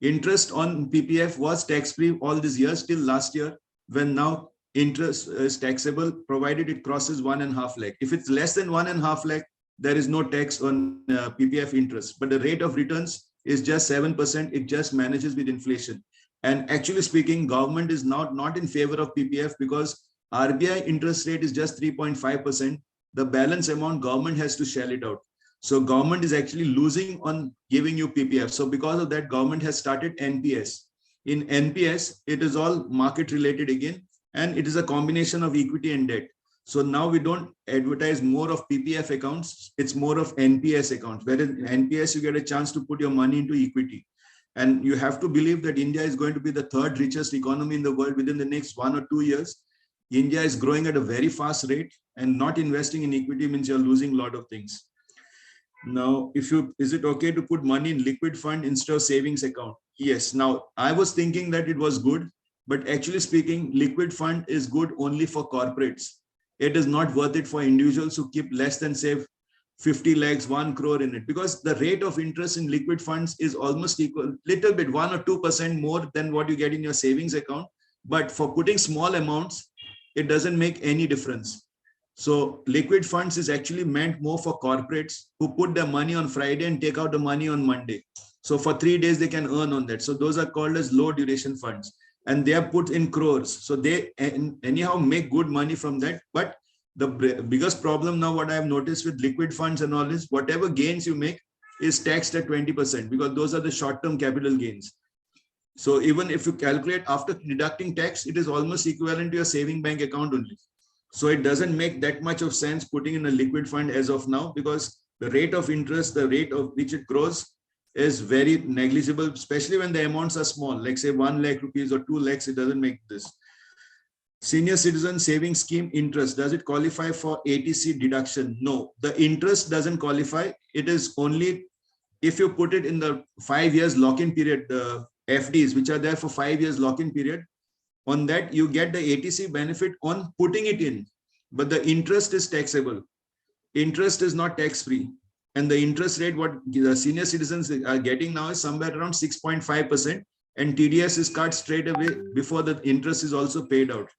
Interest on PPF was tax-free all these years till last year, when now interest is taxable, provided it crosses 1.5 lakh. If it's less than 1.5 lakh, there is no tax on PPF interest. But the rate of returns is just 7%. It just manages with inflation. And actually speaking, government is now not in favor of PPF because RBI interest rate is just 3.5%. The balance amount government has to shell it out. So government is actually losing on giving you PPF. So because of that, government has started NPS. In NPS, it is all market related again, and it is a combination of equity and debt. So now we don't advertise more of PPF accounts. It's more of NPS accounts. Whereas in NPS, you get a chance to put your money into equity. And you have to believe that India is going to be the third richest economy in the world within the next 1 or 2 years. India is growing at a very fast rate, and not investing in equity means you're losing a lot of things. Now, is it okay to put money in liquid fund instead of savings account? Yes. Now, I was thinking that it was good, but actually speaking, liquid fund is good only for corporates. It is not worth it for individuals who keep less than, say, 50 lakhs, 1 crore in it, because the rate of interest in liquid funds is almost equal, little bit 1 or 2% more than what you get in your savings account. But for putting small amounts, it doesn't make any difference. So liquid funds is actually meant more for corporates who put their money on Friday and take out the money on Monday. So for 3 days, they can earn on that. So those are called as low duration funds, and they are put in crores. So they anyhow make good money from that. But the biggest problem now, what I have noticed with liquid funds and all is, whatever gains you make is taxed at 20%, because those are the short-term capital gains. So even if you calculate after deducting tax, it is almost equivalent to your saving bank account only. So it doesn't make that much of sense putting in a liquid fund as of now, because the rate of interest, the rate of which it grows, is very negligible, especially when the amounts are small, like say 1 lakh rupees or 2 lakhs, it doesn't make this. Senior citizen savings scheme interest, does it qualify for ATC deduction? No, the interest doesn't qualify. It is only if you put it in the 5 years lock-in period, the FDs, which are there for 5 years lock-in period. On that, you get the ATC benefit on putting it in, but the interest is taxable. Interest is not tax-free. And the interest rate, what the senior citizens are getting now, is somewhere around 6.5%, and TDS is cut straight away before the interest is also paid out.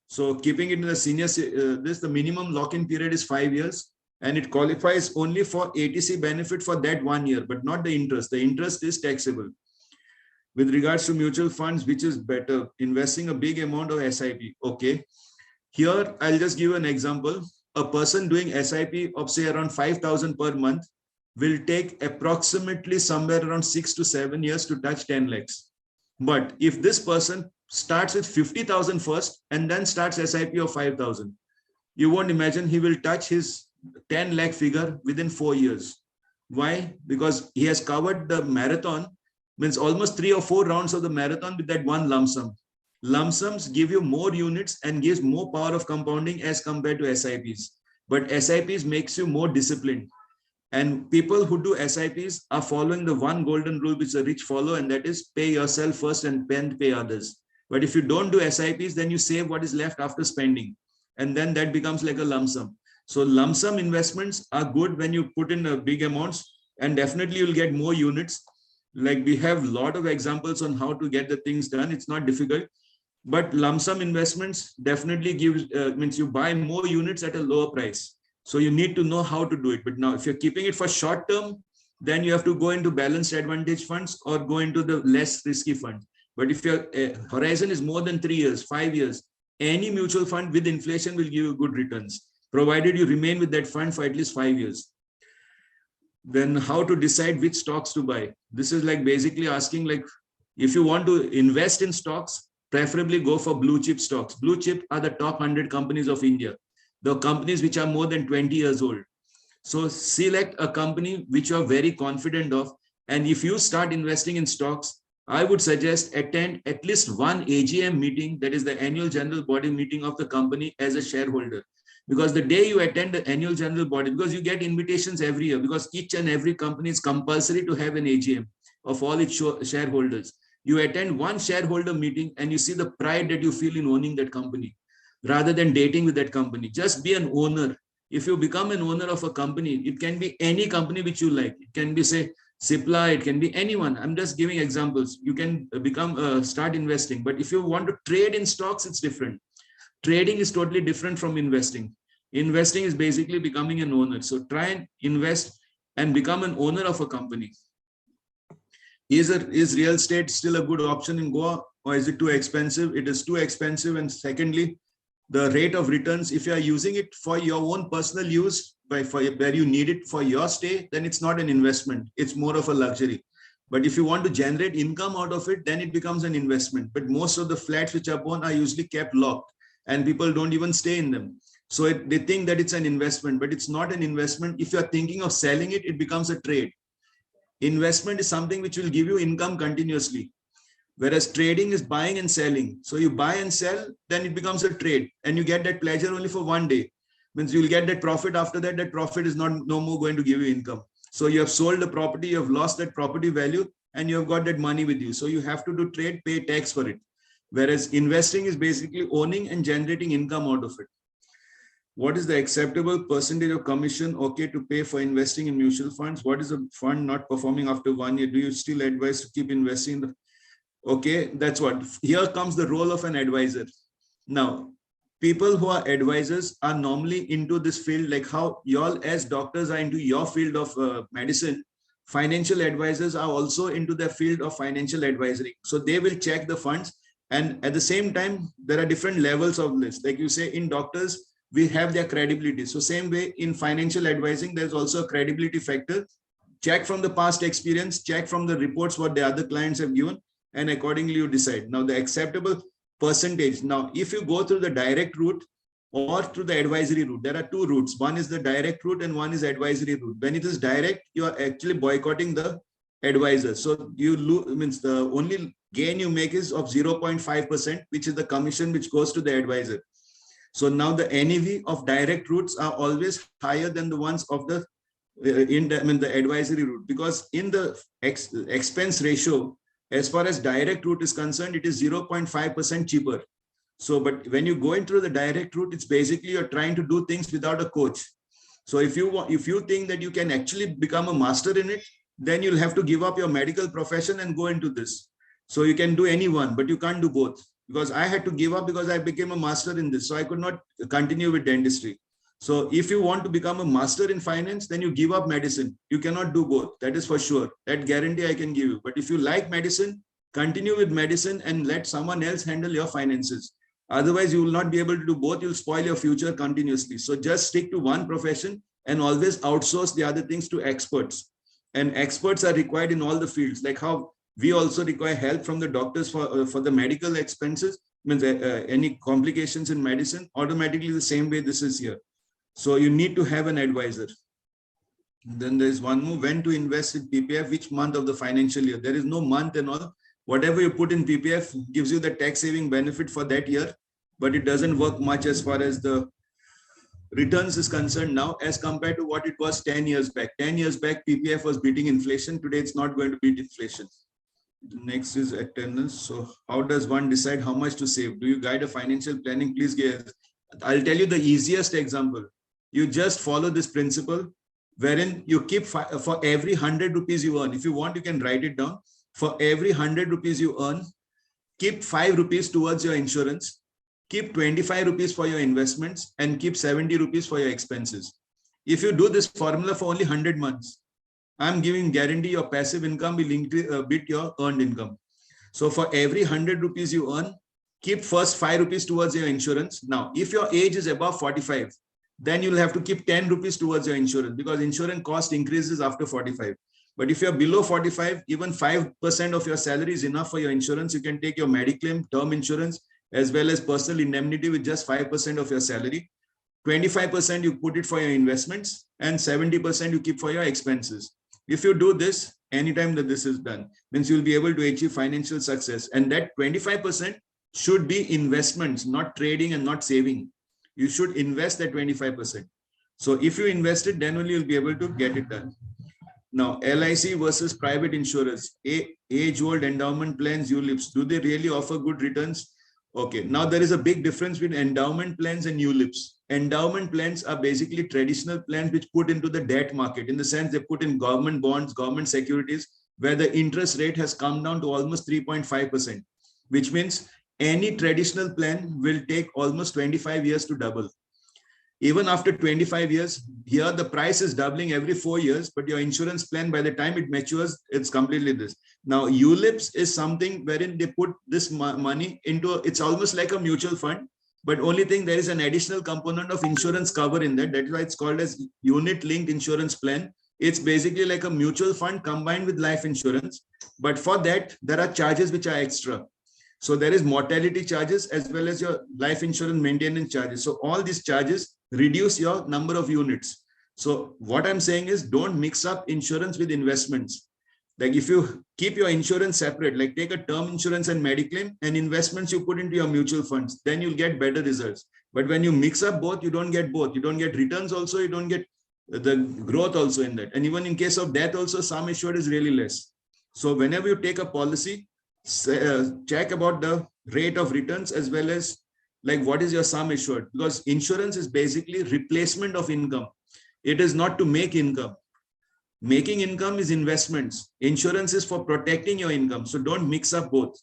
So keeping it in the senior, the minimum lock-in period is 5 years, and it qualifies only for ATC benefit for that 1 year, but not the interest. The interest is taxable. With regards to mutual funds, which is better, investing a big amount of SIP? Okay. Here, I'll just give an example. A person doing SIP of say around 5,000 per month will take approximately somewhere around 6 to 7 years to touch 10 lakhs. But if this person starts with 50,000 first and then starts SIP of 5,000, you won't imagine he will touch his 10 lakh figure within 4 years. Why? Because he has covered the marathon, means almost 3 or 4 rounds of the marathon with that one lump sum. Lump sums give you more units and gives more power of compounding as compared to SIPs. But SIPs makes you more disciplined. And people who do SIPs are following the one golden rule which the rich follow, and that is pay yourself first and then pay others. But if you don't do SIPs, then you save what is left after spending. And then that becomes like a lump sum. So lump sum investments are good when you put in big amounts, and definitely you'll get more units. Like we have a lot of examples on how to get the things done. It's not difficult, but lump sum investments definitely gives, means you buy more units at a lower price. So you need to know how to do it. But now if you're keeping it for short term, then you have to go into balanced advantage funds or go into the less risky fund. But if your horizon is more than 3 years, 5 years, any mutual fund with inflation will give you good returns, provided you remain with that fund for at least 5 years. Then how to decide which stocks to buy? This is like basically asking, like, if you want to invest in stocks, preferably go for blue chip stocks. Blue chip are the top 100 companies of India, the companies which are more than 20 years old. So select a company which you are very confident of. And if you start investing in stocks, I would suggest attend at least one AGM meeting, that is the annual general body meeting of the company, as a shareholder. Because the day you attend the annual general body, because you get invitations every year, because each and every company is compulsory to have an AGM of all its shareholders. You attend one shareholder meeting and you see the pride that you feel in owning that company, rather than dating with that company. Just be an owner. If you become an owner of a company, it can be any company which you like. It can be, say, Cipla, it can be anyone. I'm just giving examples. You can start investing. But if you want to trade in stocks, it's different. Trading is totally different from investing. Investing is basically becoming an owner. So try and invest and become an owner of a company. Is real estate still a good option in Goa, or is it too expensive? It is too expensive. And secondly, the rate of returns, if you are using it for your own personal use, where you need it for your stay, then it's not an investment. It's more of a luxury. But if you want to generate income out of it, then it becomes an investment. But most of the flats which are born are usually kept locked, and people don't even stay in them. So they think that it's an investment, but it's not an investment. If you're thinking of selling it, it becomes a trade. Investment is something which will give you income continuously, whereas trading is buying and selling. So you buy and sell, then it becomes a trade, and you get that pleasure only for one day. Means you'll get that profit. After that, that profit is not no more going to give you income. So you have sold the property, you have lost that property value, and you have got that money with you. So you have to do trade, pay tax for it. Whereas investing is basically owning and generating income out of it. What is the acceptable percentage of commission okay to pay for investing in mutual funds? What is a fund not performing after 1 year? Do you still advise to keep investing in the Okay, that's what. Here comes the role of an advisor. Now, people who are advisors are normally into this field, like how y'all as doctors are into your field of medicine. Financial advisors are also into the field of financial advisory. So they will check the funds. And at the same time, there are different levels of this. Like you say, in doctors, we have their credibility. So same way in financial advising, there's also a credibility factor. Check from the past experience, check from the reports what the other clients have given, and accordingly you decide. Now the acceptable percentage. Now, if you go through the direct route or through the advisory route, there are two routes. One is the direct route and one is advisory route. When it is direct, you are actually boycotting the advisor. So you lose, means the only gain you make is of 0.5%, which is the commission which goes to the advisor. So now the NEV of direct routes are always higher than the ones of the the advisory route, because in the expense ratio, as far as direct route is concerned, it is 0.5% cheaper. So, but when you go into the direct route, it's basically you're trying to do things without a coach. So if you think that you can actually become a master in it, then you'll have to give up your medical profession and go into this. So you can do any one, but you can't do both. Because I had to give up because I became a master in this. So I could not continue with dentistry. So if you want to become a master in finance, then you give up medicine. You cannot do both. That is for sure. That guarantee I can give you. But if you like medicine, continue with medicine and let someone else handle your finances. Otherwise, you will not be able to do both. You'll spoil your future continuously. So just stick to one profession and always outsource the other things to experts. And experts are required in all the fields, like how we also require help from the doctors for the medical expenses, means any complications in medicine, automatically the same way this is here. So you need to have an advisor. Then there's one more, when to invest in PPF, which month of the financial year. There is no month and all. Whatever you put in PPF gives you the tax saving benefit for that year, but it doesn't work much as far as the returns is concerned now as compared to what it was 10 years back. 10 years back, PPF was beating inflation. Today, it's not going to beat inflation. Next is attendance. So how does one decide how much to save? Do you guide a financial planning? Please give. I'll tell you the easiest example. You just follow this principle wherein you keep for every 100 rupees you earn. If you want, you can write it down. For every 100 rupees you earn, keep 5 rupees towards your insurance, keep 25 rupees for your investments, and keep 70 rupees for your expenses. If you do this formula for only 100 months, I'm giving guarantee your passive income will increase, beat your earned income. So for every 100 rupees you earn, keep first 5 rupees towards your insurance. Now, if your age is above 45, then you'll have to keep 10 rupees towards your insurance, because insurance cost increases after 45. But if you're below 45, even 5% of your salary is enough for your insurance. You can take your Mediclaim, term insurance, as well as personal indemnity with just 5% of your salary. 25% you put it for your investments, and 70% you keep for your expenses. If you do this, anytime that this is done, means you'll be able to achieve financial success. And that 25% should be investments, not trading and not saving. You should invest that 25%. So if you invest it, then only you'll be able to get it done. Now, LIC versus private insurers, age-old endowment plans, ULIPs, do they really offer good returns? Okay, now there is a big difference between endowment plans and ULIPs. Endowment plans are basically traditional plans which put into the debt market, in the sense they put in government bonds, government securities, where the interest rate has come down to almost 3.5%, which means any traditional plan will take almost 25 years to double. Even after 25 years, here the price is doubling every 4 years, but your insurance plan, by the time it matures, it's completely this. Now, ULIPs is something wherein they put this money into, it's almost like a mutual fund, but only thing, there is an additional component of insurance cover in that. That's why it's called as unit-linked insurance plan. It's basically like a mutual fund combined with life insurance. But for that, there are charges which are extra. So there is mortality charges as well as your life insurance maintenance charges. So all these charges reduce your number of units. So what I'm saying is don't mix up insurance with investments. Like if you keep your insurance separate, like take a term insurance and mediclaim and investments you put into your mutual funds, then you'll get better results. But when you mix up both, you don't get both. You don't get returns also, you don't get the growth also in that. And even in case of death also, sum assured is really less. So whenever you take a policy, check about the rate of returns as well as like what is your sum assured, because insurance is basically replacement of income. It is not to make income. Making income is investments. Insurance is for protecting your income. So don't mix up both.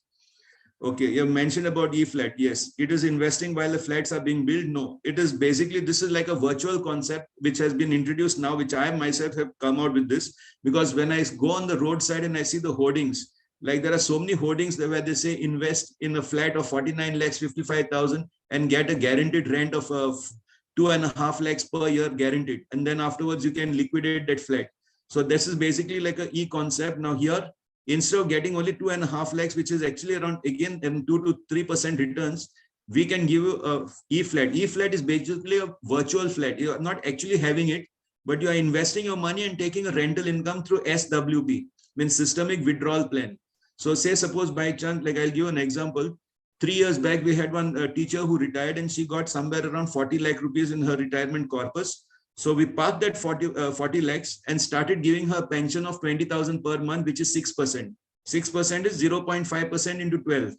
Okay, you mentioned about E-flat. Yes, it is investing while the flats are being built. No, it is basically, this is like a virtual concept which has been introduced now, which I myself have come out with this, because when I go on the roadside and I see the hoardings, like there are so many hoardings where they say invest in a flat of 49 lakhs 55,000 and get a guaranteed rent of 2.5 lakhs per year guaranteed. And then afterwards you can liquidate that flat. So this is basically like a e-concept. Now here, instead of getting only 2.5 lakhs, which is actually around again 2 to 3% returns, we can give you a E-flat. E-flat is basically a virtual flat. You're not actually having it, but you are investing your money and taking a rental income through SWP, means systemic withdrawal plan. So say suppose by chance, like I'll give an example. 3 years back, we had one teacher who retired and she got somewhere around 40 lakh rupees in her retirement corpus. So we parked that 40 lakhs and started giving her a pension of 20,000 per month, which is 6%. 6% is 0.5% into 12.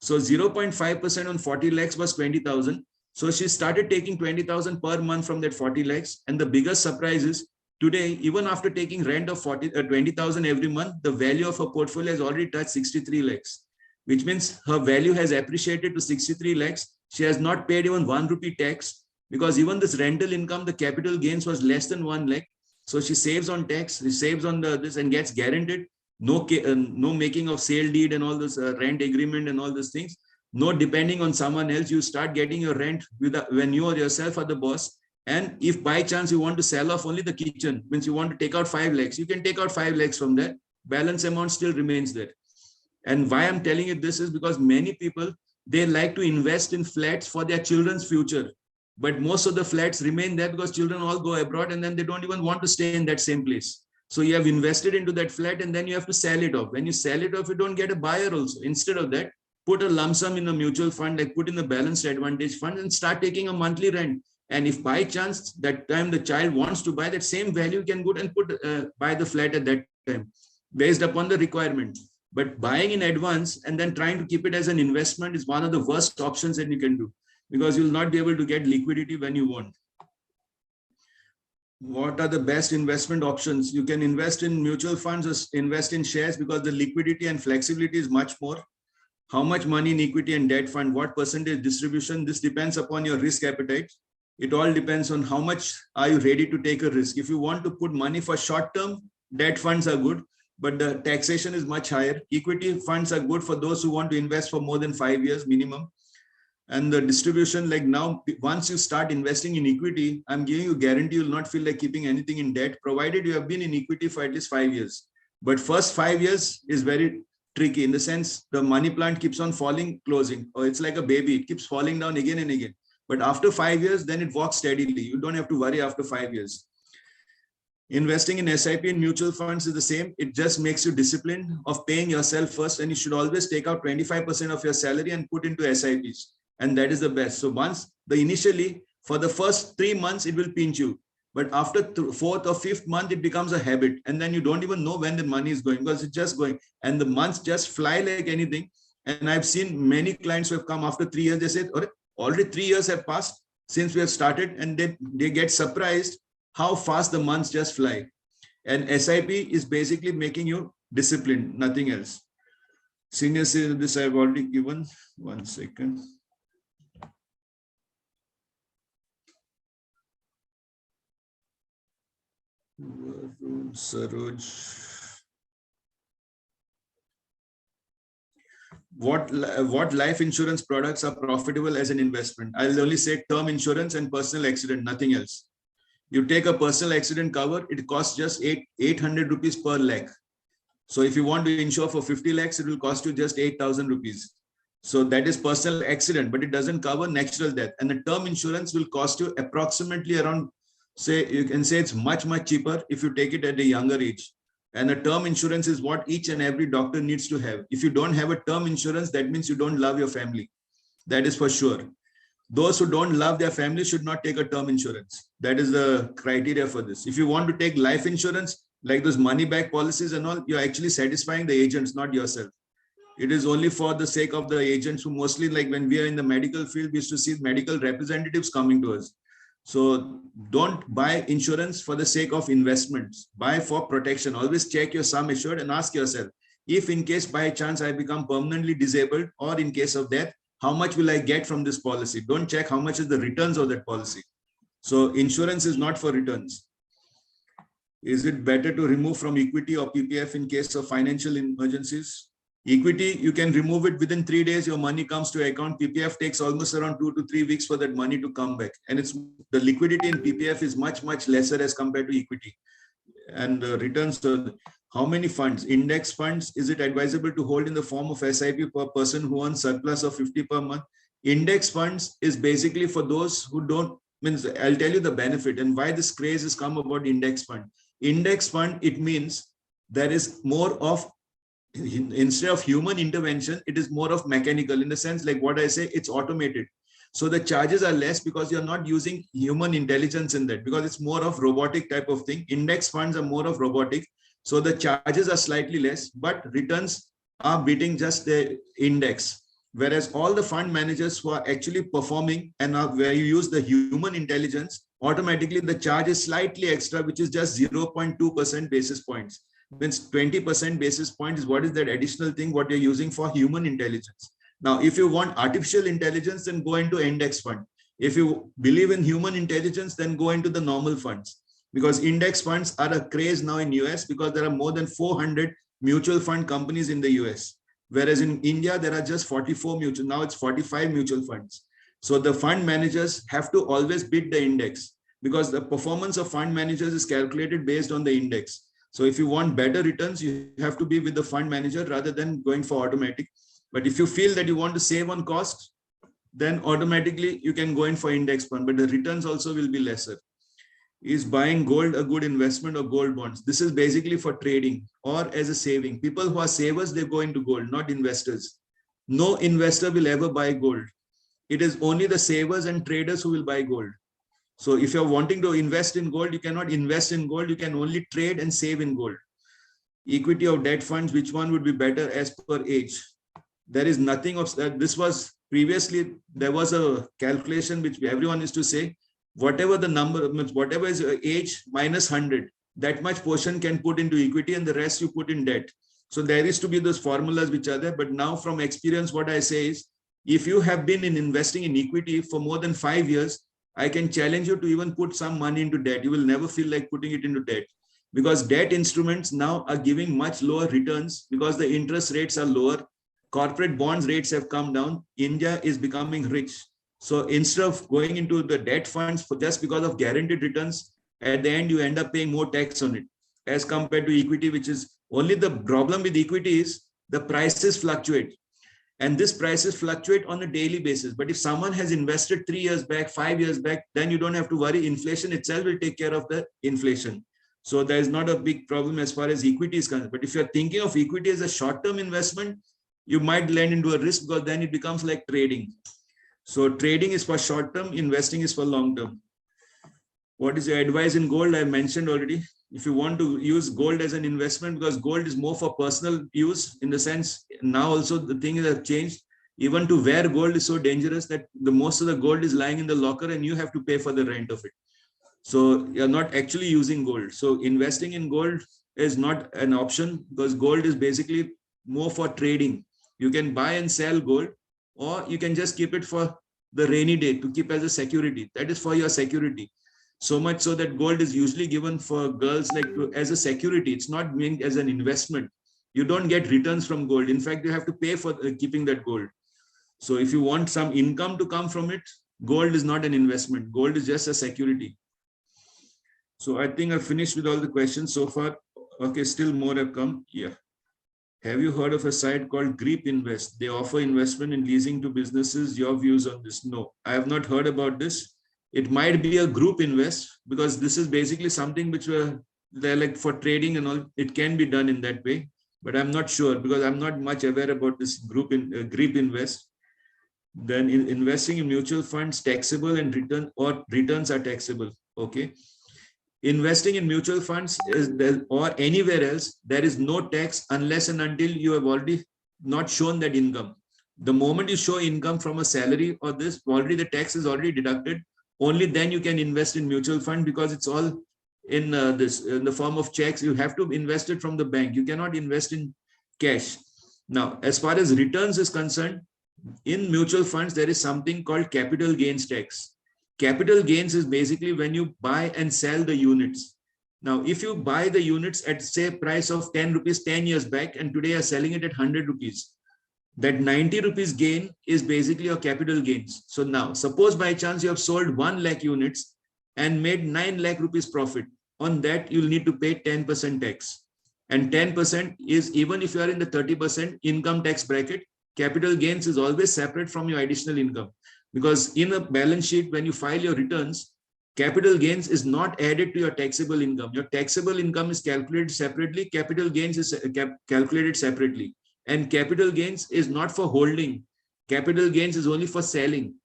So 0.5% on 40 lakhs was 20,000. So she started taking 20,000 per month from that 40 lakhs. And the biggest surprise is today, even after taking rent of 20,000 every month, the value of her portfolio has already touched 63 lakhs, which means her value has appreciated to 63 lakhs. She has not paid even 1 rupee tax, because even this rental income, the capital gains was less than 1 lakh. So she saves on tax, she saves on this and gets guaranteed. No making of sale deed and all this rent agreement and all these things. No depending on someone else. You start getting your rent when you or yourself are the boss. And if by chance you want to sell off only the kitchen, means you want to take out 5 lakhs, you can take out 5 lakhs from there. Balance amount still remains there. And why I'm telling you this is because many people, they like to invest in flats for their children's future. But most of the flats remain there because children all go abroad and then they don't even want to stay in that same place. So you have invested into that flat and then you have to sell it off. When you sell it off, you don't get a buyer also. Instead of that, put a lump sum in a mutual fund, like put in the balanced advantage fund and start taking a monthly rent. And if by chance that time the child wants to buy, that same value, you can go and buy the flat at that time based upon the requirement. But buying in advance and then trying to keep it as an investment is one of the worst options that you can do, because you'll not be able to get liquidity when you want. What are the best investment options? You can invest in mutual funds or invest in shares because the liquidity and flexibility is much more. How much money in equity and debt fund, what percentage distribution, this depends upon your risk appetite. It all depends on how much are you ready to take a risk. If you want to put money for short term, debt funds are good, but the taxation is much higher. Equity funds are good for those who want to invest for more than 5 years minimum. And the distribution, like now, once you start investing in equity, I'm giving you guarantee you'll not feel like keeping anything in debt, provided you have been in equity for at least 5 years. But first 5 years is very tricky in the sense the money plant keeps on falling, closing, or it's like a baby, it keeps falling down again and again. But after 5 years, then it walks steadily. You don't have to worry after 5 years. Investing in SIP and mutual funds is the same. It just makes you disciplined of paying yourself first, and you should always take out 25% of your salary and put into SIPs. And that is the best. So once initially for the first 3 months, it will pinch you. But after 4th or 5th month, it becomes a habit. And then you don't even know when the money is going because it's just going. And the months just fly like anything. And I've seen many clients who have come after 3 years. They said, already 3 years have passed since we have started. And they get surprised how fast the months just fly. And SIP is basically making you disciplined, nothing else. Senior citizen, this I've already given. 1 second. Saroj. What life insurance products are profitable as an investment? I'll only say term insurance and personal accident, nothing else. You take a personal accident cover, it costs just 800 rupees per lakh. So if you want to insure for 50 lakhs, it will cost you just 8,000 rupees. So that is personal accident, but it doesn't cover natural death. And the term insurance will cost you approximately around, say, you can say it's much, much cheaper if you take it at a younger age. And a term insurance is what each and every doctor needs to have. If you don't have a term insurance, that means you don't love your family. That is for sure. Those who don't love their family should not take a term insurance. That is the criteria for this. If you want to take life insurance, like those money back policies and all, you're actually satisfying the agents, not yourself. It is only for the sake of the agents who mostly, like when we are in the medical field, we used to see medical representatives coming to us. So don't buy insurance for the sake of investments. Buy for protection. Always check your sum assured and ask yourself, if in case by chance I become permanently disabled or in case of death, how much will I get from this policy? Don't check how much is the returns of that policy. So insurance is not for returns. Is it better to remove from equity or PPF in case of financial emergencies? Equity, you can remove it within 3 days. Your money comes to your account. PPF takes almost around 2 to 3 weeks for that money to come back. And it's the liquidity in PPF is much, much lesser as compared to equity. And the returns, how many funds? Index funds, is it advisable to hold in the form of SIP per person who earns surplus of 50 per month? Index funds is basically for those who don't, means I'll tell you the benefit and why this craze has come about index fund. Index fund, it means there is more of, instead of human intervention, it is more of mechanical in the sense, like what I say, it's automated. So the charges are less because you're not using human intelligence in that, because it's more of robotic type of thing. Index funds are more of robotic. So the charges are slightly less, but returns are beating just the index. Whereas all the fund managers who are actually performing and are where you use the human intelligence, automatically the charge is slightly extra, which is just 0.2% basis points. Means 20% basis point is what is that additional thing what you're using for human intelligence. Now, if you want artificial intelligence, then go into index fund. If you believe in human intelligence, then go into the normal funds, because index funds are a craze now in US because there are more than 400 mutual fund companies in the US. Whereas in India, there are just 44 mutual, now it's 45 mutual funds. So the fund managers have to always beat the index because the performance of fund managers is calculated based on the index. So if you want better returns, you have to be with the fund manager rather than going for automatic. But if you feel that you want to save on cost, then automatically you can go in for index fund, but the returns also will be lesser. Is buying gold a good investment or gold bonds? This is basically for trading or as a saving. People who are savers, they go into gold, not investors. No investor will ever buy gold. It is only the savers and traders who will buy gold. So if you're wanting to invest in gold, you cannot invest in gold. You can only trade and save in gold. Equity or debt funds, which one would be better as per age? There is nothing of that. This was previously, there was a calculation which everyone used to say, whatever the number, whatever is age minus 100, that much portion can put into equity and the rest you put in debt. So there is to be those formulas which are there. But now from experience, what I say is, if you have been in investing in equity for more than 5 years, I can challenge you to even put some money into debt. You will never feel like putting it into debt, because debt instruments now are giving much lower returns because the interest rates are lower. Corporate bonds rates have come down. India is becoming rich. So instead of going into the debt funds for just because of guaranteed returns, at the end you end up paying more tax on it as compared to equity, which is only the problem with equity is the prices fluctuate. And this prices fluctuate on a daily basis. But if someone has invested 3 years back, 5 years back, then you don't have to worry. Inflation itself will take care of the inflation. So there is not a big problem as far as equity is concerned. But if you're thinking of equity as a short-term investment, you might land into a risk because then it becomes like trading. So trading is for short-term, investing is for long-term. What is your advice in gold? I mentioned already. If you want to use gold as an investment, because gold is more for personal use, in the sense now also the thing has changed. Even to wear gold is so dangerous that the most of the gold is lying in the locker and you have to pay for the rent of it. So you're not actually using gold. So investing in gold is not an option because gold is basically more for trading. You can buy and sell gold, or you can just keep it for the rainy day to keep as a security. That is for your security. So much so that gold is usually given for girls like as a security. It's not meant as an investment. You don't get returns from gold. In fact, you have to pay for keeping that gold. So if you want some income to come from it, gold is not an investment. Gold is just a security. So I think I've finished with all the questions so far. Okay, still more have come. Yeah. Have you heard of a site called Greep Invest? They offer investment in leasing to businesses. Your views on this? No, I have not heard about this. It might be a group invest because this is basically something which they're like for trading and all. It can be done in that way, but I'm not sure because I'm not much aware about this Greep Invest. Then investing in mutual funds taxable and returns are taxable. Okay. Investing in mutual funds is there, or anywhere else, there is no tax unless and until you have already not shown that income. The moment you show income from a salary or this, already the tax is already deducted. Only then you can invest in mutual fund because it's all in this in the form of checks. You have to invest it from the bank. You cannot invest in cash. Now, as far as returns is concerned, in mutual funds, there is something called capital gains tax. Capital gains is basically when you buy and sell the units. Now, if you buy the units at say price of 10 rupees 10 years back and today are selling it at 100 rupees, that 90 rupees gain is basically your capital gains. So now, suppose by chance you have sold 1 lakh units and made 9 lakh rupees profit. On that, you'll need to pay 10% tax. And 10% is even if you are in the 30% income tax bracket, capital gains is always separate from your additional income. Because in a balance sheet, when you file your returns, capital gains is not added to your taxable income. Your taxable income is calculated separately. Capital gains is calculated separately. And capital gains is not for holding. Capital gains is only for selling.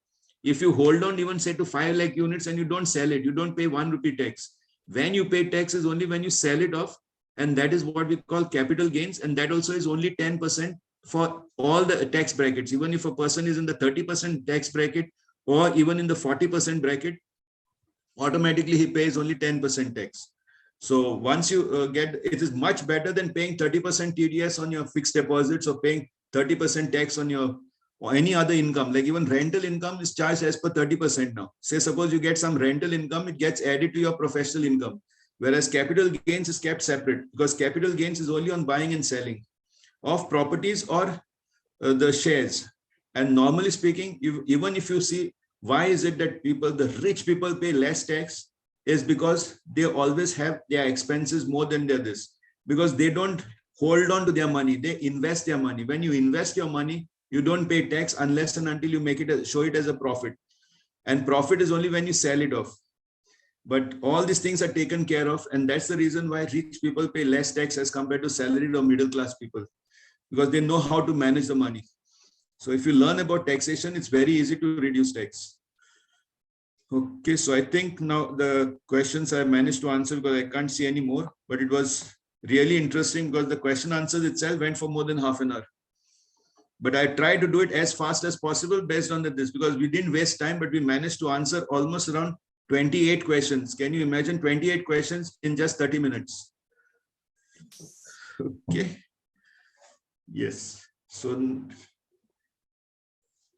If you hold on even say to 5 lakh units and you don't sell it, you don't pay 1 rupee tax. When you pay tax is only when you sell it off. And that is what we call capital gains. And that also is only 10% for all the tax brackets. Even if a person is in the 30% tax bracket or even in the 40% bracket, automatically he pays only 10% tax. So once you get, it is much better than paying 30% TDS on your fixed deposits or paying 30% tax on your or any other income. Like even rental income is charged as per 30% now. Say suppose you get some rental income, it gets added to your professional income. Whereas capital gains is kept separate because capital gains is only on buying and selling of properties or the shares. And normally speaking, even if you see why is it that the rich people pay less tax is because they always have their expenses more than their this, because they don't hold on to their money. They invest their money. When you invest your money, you don't pay tax unless and until you make it, show it as a profit. And profit is only when you sell it off. But all these things are taken care of. And that's the reason why rich people pay less tax as compared to salaried or middle class people, because they know how to manage the money. So if you learn about taxation, it's very easy to reduce tax. Okay, so I think now the questions I managed to answer because I can't see any more, but it was really interesting because the question answers itself went for more than half an hour. But I tried to do it as fast as possible based on this because we didn't waste time, but we managed to answer almost around 28 questions. Can you imagine 28 questions in just 30 minutes? Okay. Yes.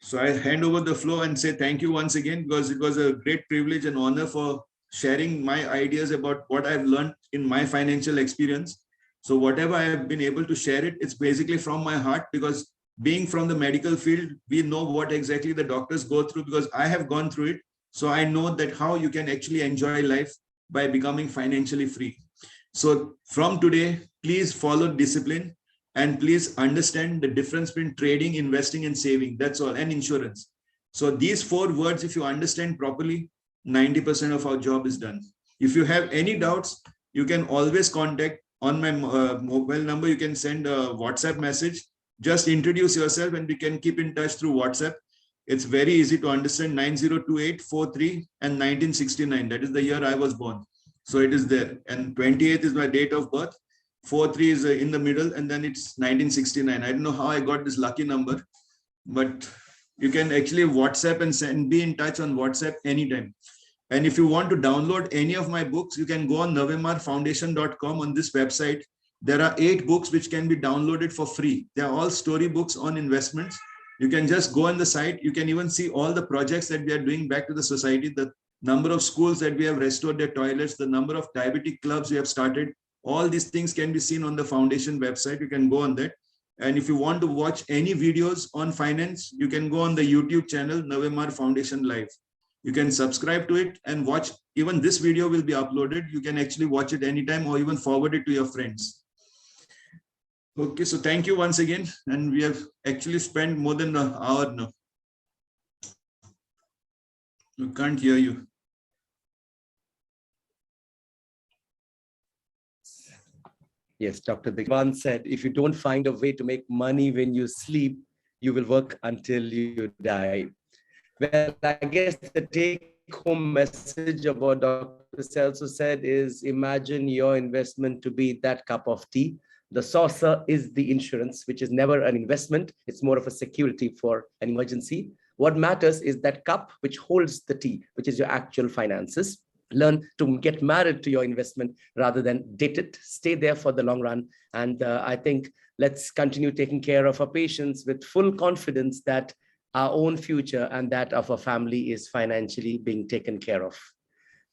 So I hand over the floor and say thank you once again because it was a great privilege and honor for sharing my ideas about what I've learned in my financial experience. So whatever I have been able to share it, it's basically from my heart because being from the medical field, we know what exactly the doctors go through because I have gone through it. So I know that how you can actually enjoy life by becoming financially free. So from today, please follow discipline and please understand the difference between trading, investing, and saving. That's all, and insurance. So these 4 words, if you understand properly, 90% of our job is done. If you have any doubts, you can always contact on my mobile number. You can send a WhatsApp message. Just introduce yourself and we can keep in touch through WhatsApp. It's very easy to understand 902843 and 1969. That is the year I was born. So it is there. And 28th is my date of birth. 43 is in the middle and then it's 1969. I don't know how I got this lucky number, but you can actually WhatsApp and be in touch on WhatsApp anytime. And if you want to download any of my books, you can go on navemargfoundation.com on this website. There are 8 books which can be downloaded for free. They are all story books on investments. You can just go on the site. You can even see all the projects that we are doing back to the society, the number of schools that we have restored their toilets, the number of diabetic clubs we have started. All these things can be seen on the foundation website. You can go on that. And if you want to watch any videos on finance, you can go on the YouTube channel, Navemarg Foundation Live. You can subscribe to it and watch. Even this video will be uploaded. You can actually watch it anytime or even forward it to your friends. Okay, so thank you once again. And we have actually spent more than an hour now. We can't hear you. Yes, Dr. Divan said, if you don't find a way to make money when you sleep, you will work until you die. Well, I guess the take-home message of what Dr. Celso said is, imagine your investment to be that cup of tea. The saucer is the insurance, which is never an investment. It's more of a security for an emergency. What matters is that cup which holds the tea, which is your actual finances. Learn to get married to your investment rather than date it. Stay there for the long run. And I think let's continue taking care of our patients with full confidence that our own future and that of our family is financially being taken care of.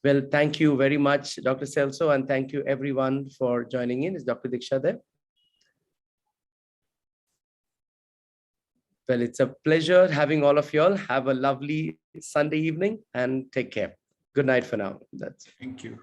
Well, thank you very much, Dr. Celso, and thank you everyone for joining in. Is Dr. Diksha there? Well, it's a pleasure having all of you all. Have a lovely Sunday evening and take care. Good night for now. Thank you.